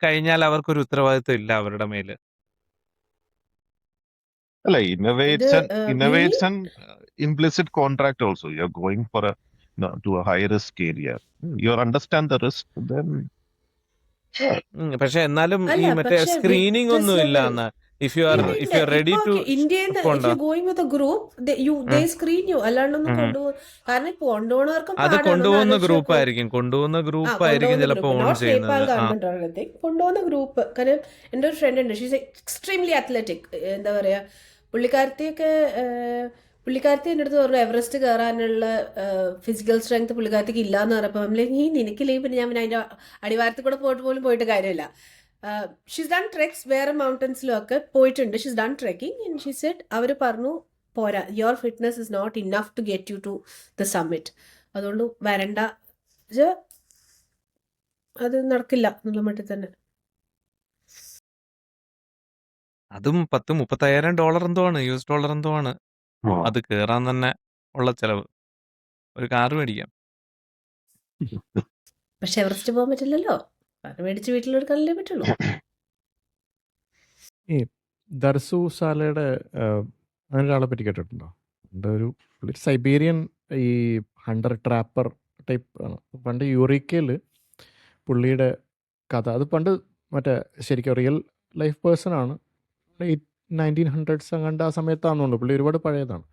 കഴിഞ്ഞാൽ അവർക്കൊരു ഉത്തരവാദിത്വം ഇല്ല അവരുടെ മേല്. അല്ല, ഇത് innovates really and implicit contract also. You're going for to a high risk area. You understand the risk, then പക്ഷെ എന്നാലും ഈ അല്ല, മറ്റേ പക്ഷെ with സ്ക്രീനിങ് this ഒന്നും ഇല്ല level എന്ന്. ഇഫ് യു ആർ ഇല്ല ഇഫ് ഇല്ല യു ആർ റെഡി ഇപ്പൊ ടു ഇന്ത്യയിൽ if you going with a group they screen you, അല്ലാണ്ടൊന്നും കൊണ്ടുപോകും. കാരണം ഇപ്പൊ കൊണ്ടുപോകുന്നവർക്കും അത് പാടാണ്. ഒന്ന് കൊണ്ടുപോകുന്ന ആലോചിച്ച് ഗ്രൂപ്പ് നോക്കൂ. ആയിരിക്കും കൊണ്ടുപോകുന്ന ചിലപ്പോ ഗ്രൂപ്പ്, ഓൺ നോട്ട് ചെയ്യുന്നത്. നേപ്പാൾ ഗവൺമെന്റ് ഓർ എനിത്തിങ്, കൊണ്ടുപോകുന്ന ഗ്രൂപ്പ്. കാരണം എൻ്റെ ഒരു ഫ്രണ്ട് ഉണ്ട്, ഷീസ് എക്സ്ട്രീംലി അത്ലറ്റിക്. എന്താ പറയാ, പുള്ളിക്കാരത്തി എൻ്റെ അടുത്ത് പറഞ്ഞു എവറസ്റ്റ് കയറാനുള്ള ഫിസിക്കൽ സ്ട്രെങ്ത് പുള്ളിക്കാരത്തിക്ക് ഇല്ലാന്ന് പറഞ്ഞപ്പോൾ നമ്മൾ നിനക്കില്ലേ, പിന്നെ ഞാൻ പിന്നെ അതിൻ്റെ അടിവാരത്തിൽ കൂടെ പോയിട്ട് കാര്യമില്ല. ഷീസ് ഡൺ ട്രെക്സ്, വേറെ മൗണ്ടൻസിലും ഒക്കെ പോയിട്ടുണ്ട്. She's done trekking and she said അവർ പറഞ്ഞു പോരാ, your fitness is not enough to get you to the summit, അതുകൊണ്ട് വരണ്ട, അത് നടക്കില്ല എന്നുള്ള മട്ടിൽ തന്നെ. അതും $30,000 എന്തോ ആണ്, $US എന്തോ ആണ് അത് കേറാൻ തന്നെ ഉള്ള ചെലവ്. ഒരു കാറ് മേടിക്കാം. പക്ഷെ എവറസ്റ്റ് പോകാൻ പറ്റില്ലല്ലോ, കാരണം മേടിച്ച് വീട്ടിലെടുക്കാനല്ലേ പറ്റുള്ളൂ. ഈ ദർസു സാലയുടെ അങ്ങനെ ഒരാളെ പറ്റി കേട്ടിട്ടുണ്ടോ? ഒരു സൈബീരിയൻ ഈ ഹണ്ടർ ട്രാപ്പർ ടൈപ്പ് ആണ്. പണ്ട് യൂറിക്കയിൽ പുള്ളിയുടെ കഥ, അത് പണ്ട് മറ്റേ ശരിക്കും റിയൽ ലൈഫ് പേഴ്സൺ ആണ്. 1900s അങ്ങാണ്ട് ആ സമയത്താണെന്നുണ്ട്. പുള്ളി ഒരുപാട് പഴയതാണ്.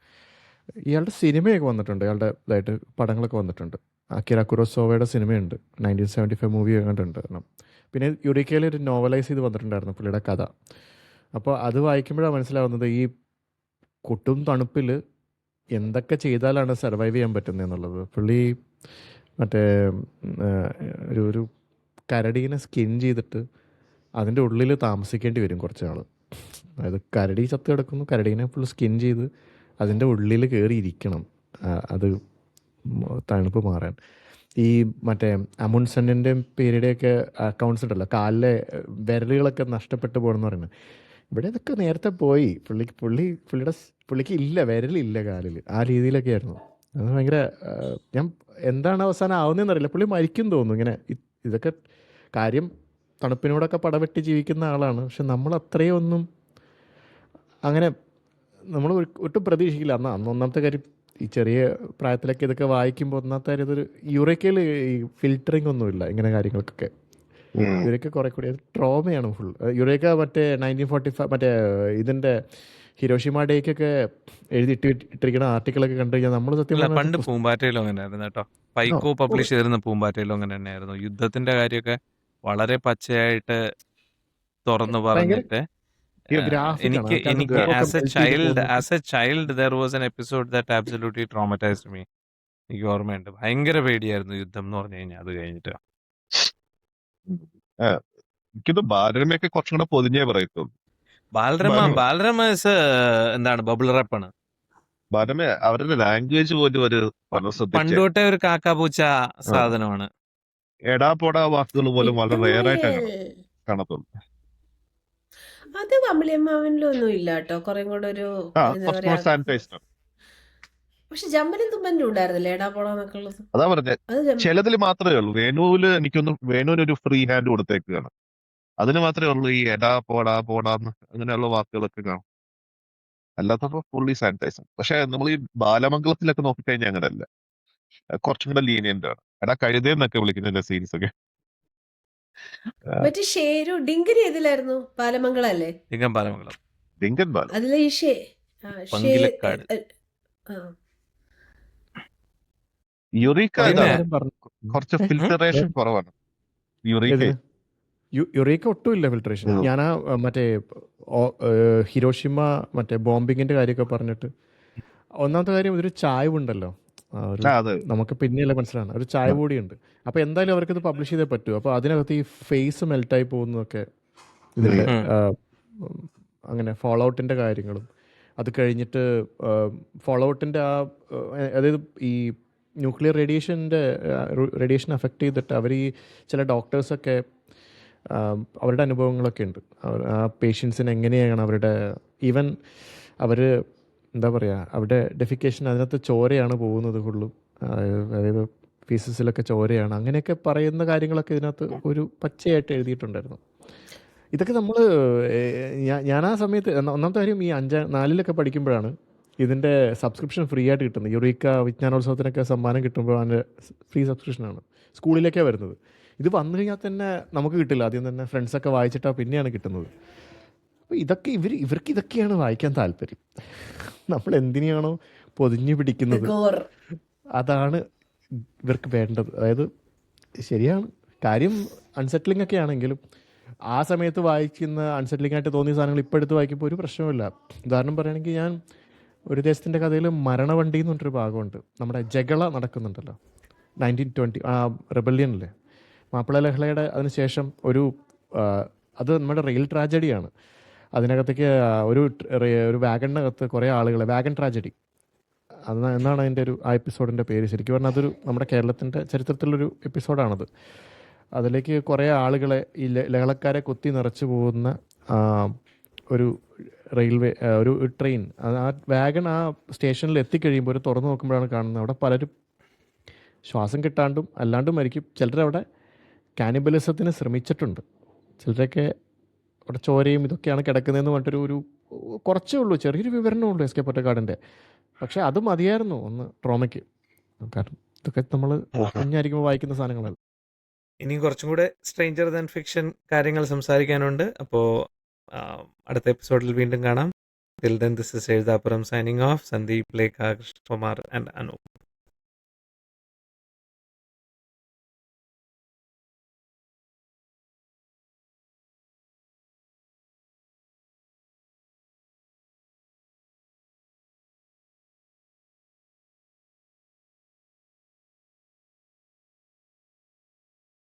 ഇയാളുടെ സിനിമയൊക്കെ വന്നിട്ടുണ്ട്, ഇയാളുടെ ഇതായിട്ട് പടങ്ങളൊക്കെ വന്നിട്ടുണ്ട്. അക്കിര കുറോസാവയുടെ സിനിമയുണ്ട്, 1975 മൂവി കണ്ടിട്ടുണ്ട്. പിന്നെ യുറിക്കയിൽ ഒരു നോവലൈസ് ചെയ്ത് വന്നിട്ടുണ്ടായിരുന്നു പുള്ളിയുടെ കഥ. അപ്പോൾ അത് വായിക്കുമ്പോഴാണ് മനസ്സിലാവുന്നത് ഈ കൊട്ടും തണുപ്പിൽ എന്തൊക്കെ ചെയ്താലാണ് സർവൈവ് ചെയ്യാൻ പറ്റുന്നത് എന്നുള്ളത്. പുള്ളി മറ്റേ ഒരു കരടീനെ സ്കിൻ ചെയ്തിട്ട് അതിൻ്റെ ഉള്ളിൽ താമസിക്കേണ്ടി വരും കുറച്ച് നാൾ. അതായത് കരടി ചത്ത് കിടക്കുന്നു, കരടീനെ ഫുൾ സ്കിൻ ചെയ്ത് അതിൻ്റെ ഉള്ളിൽ കയറിയിരിക്കണം അത് തണുപ്പ് മാറാൻ. ഈ മറ്റേ അമുൺസെന്നിൻ്റെ പേരുടെയൊക്കെ അക്കൗണ്ട്സ് ഉണ്ടല്ലോ, കാലിലെ വിരലുകളൊക്കെ നഷ്ടപ്പെട്ടു പോകണമെന്ന് പറയുന്നത്. ഇവിടെ ഇതൊക്കെ നേരത്തെ പോയി. പുള്ളിക്ക് ഇല്ല, വിരലില്ല കാലിൽ, ആ രീതിയിലൊക്കെ ആയിരുന്നു. അത് ഭയങ്കര ഞാൻ എന്താണ് അവസാനം ആവുന്നതെന്ന് അറിയില്ല. പുള്ളി മരിക്കും തോന്നുന്നു. ഇങ്ങനെ ഇതൊക്കെ കാര്യം തണുപ്പിനോടൊക്കെ പടവെട്ടി ജീവിക്കുന്ന ആളാണ്. പക്ഷെ നമ്മൾ അത്രയും ഒന്നും അങ്ങനെ നമ്മൾ ഒട്ടും പ്രതീക്ഷിക്കില്ല. അന്ന് ഒന്നാമത്തെ കാര്യം ഈ ചെറിയ പ്രായത്തിലൊക്കെ ഇതൊക്കെ വായിക്കുമ്പോൾ ഒന്നാമത്തെ കാര്യം ഇതൊരു യുറേക്കയിൽ ഈ ഫിൽറ്ററിങ് ഒന്നുമില്ല ഇങ്ങനെ കാര്യങ്ങൾക്കൊക്കെ. യുറേക്ക കുറെ കൂടി ട്രോമയാണ് ഫുൾ. യുറേക്ക മറ്റേ 1945 മറ്റേ ഇതിൻ്റെ ഹിരോഷിമ ഡേക്കൊക്കെ ഇട്ടിരിക്കുന്ന ആർട്ടിക്കിളൊക്കെ കണ്ടു കഴിഞ്ഞാൽ നമ്മൾ സത്യം പണ്ട് പൂമ്പാറ്റയിലും അങ്ങനെ ആയിരുന്നു കേട്ടോ. പൈക്കോ പബ്ലിഷ് ചെയ്തിരുന്ന പൂമ്പാറ്റയിലും അങ്ങനെ തന്നെയായിരുന്നു. യുദ്ധത്തിന്റെ കാര്യമൊക്കെ വളരെ പച്ചയായിട്ട് തുറന്നു പറഞ്ഞിട്ട് എനിക്ക് as A child there was an episode that absolutely traumatized me. എനിക്ക് ഓർമ്മയുണ്ട്, ഭയങ്കര പേടിയായിരുന്നു യുദ്ധം എന്ന് പറഞ്ഞു കഴിഞ്ഞാൽ. അത് കഴിഞ്ഞിട്ട് എനിക്കിത് ബാലരമയൊക്കെ കുറച്ചും കൂടെ പൊതിഞ്ഞേ പറയത്തുള്ളൂ. ബാലരമ എന്താണ് ബബിൾ റാപ്പാണ്. ബാലരമ അവരുടെ ലാംഗ്വേജ് പോലും ഒരു പണ്ടോട്ടെ ഒരു കാക്കാപൂച്ച സാധനമാണ്. എടാ പോടാ വാക്കുകൾ പോലും വളരെ റെയറായിട്ടാണ് കാണത്തുള്ളൂ. അത് അമ്പിളിയമ്മാവനിലൊന്നും ഇല്ല കേട്ടോ, കുറെ കൂടെ ഒരു പക്ഷെ ജമ്മലും തുമ്പനും ഉണ്ടായിരുന്നില്ലേ എടാ പോടാന്നൊക്കെ ഉള്ളത്. അതാ പറഞ്ഞത്, ചിലതിൽ മാത്രമേ ഉള്ളൂ. വേണുവില് എനിക്കൊന്നും വേണുവിനൊരു ഫ്രീ ഹാൻഡ് കൊടുത്തേക്കാണ്. അതിന് മാത്രമേ ഉള്ളൂ ഈ എടാ പോടാ പോടാന്ന് അങ്ങനെയുള്ള വാക്കുകളൊക്കെ കാണും. അല്ലാത്തപ്പോ ഫുള്ളി സാനിറ്റൈസർ. പക്ഷെ നമ്മൾ ഈ ബാലമംഗലത്തിലൊക്കെ നോക്കിക്കഴിഞ്ഞാൽ അങ്ങനെയല്ല, കുറച്ചും കൂടെ ലീനിയന്റ് ആണ്. എടാ കഴുതേന്നൊക്കെ വിളിക്കുന്ന സീരീസ് ഒക്കെ. മറ്റേ ഷേരു ഡിങ്കൻ ഏതിലായിരുന്നു? ബാലമംഗളല്ലേ? ഡിങ്കൻ ബാലം അതിലെ ഈ യുറീക്ക കുറേ പിന്നെ ഇതാണ് കാര്യം പറഞ്ഞു. കുറച്ച് ഏ? ഫിൽറ്ററേഷൻ കുറവാണ് യുറീക്ക. ഏതിന്? യുറേക്ക ഒട്ടും ഇല്ല ഫിൽട്രേഷൻ. ഞാൻ മറ്റേ ഹിരോഷിമ മറ്റേ ബോംബിങ്ങിന്റെ കാര്യമൊക്കെ പറഞ്ഞിട്ട് ഒന്നാമത്തെ കാര്യം ഒരു ചായവുണ്ടല്ലോ, ഒരു അതെ. നമുക്ക് പിന്നെയല്ലേ മനസ്സിലാണ് ഒരു ചായ കൂടിയുണ്ട്. അപ്പോൾ എന്തായാലും അവർക്കത് പബ്ലിഷ് ചെയ്തേ പറ്റൂ. അപ്പോൾ അതിനകത്ത് ഈ ഫേസ് മെൽറ്റായി പോകുന്നതൊക്കെ ഇതിൻ്റെ അങ്ങനെ ഫോളോ ഔട്ടിൻ്റെ കാര്യങ്ങളും അത് കഴിഞ്ഞിട്ട് ഫോളോ ഔട്ടിൻ്റെ അതായത് ഈ ന്യൂക്ലിയർ റേഡിയേഷൻ അഫക്റ്റ് ചെയ്തിട്ട് അവർ ഈ ചില ഡോക്ടേഴ്സൊക്കെ അവരുടെ അനുഭവങ്ങളൊക്കെ ഉണ്ട്. ആ പേഷ്യൻസിന് എങ്ങനെയാണ് അവരുടെ ഈവൻ അവർ എന്താ പറയുക അവരുടെ ഡെഫിക്കേഷൻ അതിനകത്ത് ചോരയാണ് പോകുന്നത് ഫുള്ളും, അതായത് ഫീസസിലൊക്കെ ചോരയാണ്, അങ്ങനെയൊക്കെ പറയുന്ന കാര്യങ്ങളൊക്കെ ഇതിനകത്ത് ഒരു പച്ചയായിട്ട് എഴുതിയിട്ടുണ്ടായിരുന്നു. ഇതൊക്കെ നമ്മൾ ഞാൻ ആ സമയത്ത് ഒന്നാമത്തെ കാര്യം ഈ 4-ിലൊക്കെ പഠിക്കുമ്പോഴാണ് ഇതിൻ്റെ സബ്സ്ക്രിപ്ഷൻ ഫ്രീ ആയിട്ട് കിട്ടുന്നത്. യുറീക്ക വിജ്ഞാനോത്സവത്തിനൊക്കെ സമ്മാനം കിട്ടുമ്പോൾ അതിൻ്റെ ഫ്രീ സബ്സ്ക്രിപ്ഷനാണ്, സ്കൂളിലേക്കാണ് വരുന്നത്. ഇത് വന്നു കഴിഞ്ഞാൽ തന്നെ നമുക്ക് കിട്ടില്ല, ആദ്യം തന്നെ ഫ്രണ്ട്സൊക്കെ വായിച്ചിട്ടാണ് പിന്നെയാണ് കിട്ടുന്നത്. അപ്പോൾ ഇതൊക്കെ ഇവർക്ക് ഇതൊക്കെയാണ് വായിക്കാൻ താല്പര്യം. നമ്മൾ എന്തിനാണോ പൊതിഞ്ഞു പിടിക്കുന്നത് അതാണ് ഇവർക്ക് വേണ്ടത്. അതായത് ശരിയാണ്, കാര്യം അൺസെറ്റിലിംഗ് ഒക്കെ ആണെങ്കിലും ആ സമയത്ത് വായിക്കുന്ന അൺസെറ്റിലിംഗ് ആയിട്ട് തോന്നിയ സാധനങ്ങൾ ഇപ്പോൾ എടുത്ത് വായിക്കുമ്പോൾ ഒരു പ്രശ്നമില്ല. ഉദാഹരണം പറയുകയാണെങ്കിൽ ഞാൻ ഒരു ദേശത്തിൻ്റെ കഥയിൽ മരണവണ്ടി എന്ന് പറഞ്ഞൊരു ഭാഗമുണ്ട്. നമ്മുടെ ജഗള നടക്കുന്നുണ്ടല്ലോ 1920 ആ റെബല്യനിലെ മാപ്പിള ലഹളയുടെ അതിനുശേഷം അത് നമ്മുടെ റെയിൽ ട്രാജഡിയാണ്. അതിനകത്തേക്ക് ഒരു വാഗണിനകത്ത് കുറേ ആളുകളെ വാഗൺ ട്രാജഡി എന്നാണ് അതിൻ്റെ ആ എപ്പിസോഡിൻ്റെ പേര്. ശരിക്കും പറഞ്ഞാൽ അതൊരു നമ്മുടെ കേരളത്തിൻ്റെ ചരിത്രത്തിലൊരു എപ്പിസോഡാണത്. അതിലേക്ക് കുറേ ആളുകളെ ഈ ലഹളക്കാരെ കുത്തി നിറച്ച് പോകുന്ന ഒരു റെയിൽവേ ഒരു ട്രെയിൻ, ആ വാഗൺ ആ സ്റ്റേഷനിൽ എത്തിക്കഴിയുമ്പോൾ ഒരു തുറന്നു നോക്കുമ്പോഴാണ് കാണുന്നത് അവിടെ പലരും ശ്വാസം കിട്ടാണ്ടും അല്ലാണ്ടും മരിക്കും. ചിലരവിടെ കാനിബലിസത്തിന് ശ്രമിച്ചിട്ടുണ്ട്. ചിലരൊക്കെ അവിടെ ചോരയും ഇതൊക്കെയാണ് കിടക്കുന്നതെന്ന് പറഞ്ഞിട്ടൊരു കുറച്ചേ ഉള്ളൂ, ചെറിയൊരു വിവരണമുള്ളൂ എസ് കെ പൊറ്റക്കാടിൻ്റെ. പക്ഷേ അത് മതിയായിരുന്നു ഒന്ന് ട്രോമയ്ക്ക്. കാരണം ഇതൊക്കെ നമ്മൾ കുഞ്ഞായിരിക്കുമ്പോൾ വായിക്കുന്ന സാധനങ്ങളല്ല. ഇനിയും കുറച്ചും കൂടെ സ്ട്രേഞ്ചർ ദാൻ ഫിക്ഷൻ കാര്യങ്ങൾ സംസാരിക്കാനുണ്ട്. അപ്പോൾ അടുത്ത എപ്പിസോഡിൽ വീണ്ടും കാണാം. Till then, this is Sejdapuram signing off. Sandeep, Lekha, Krishna Kumar and Anup.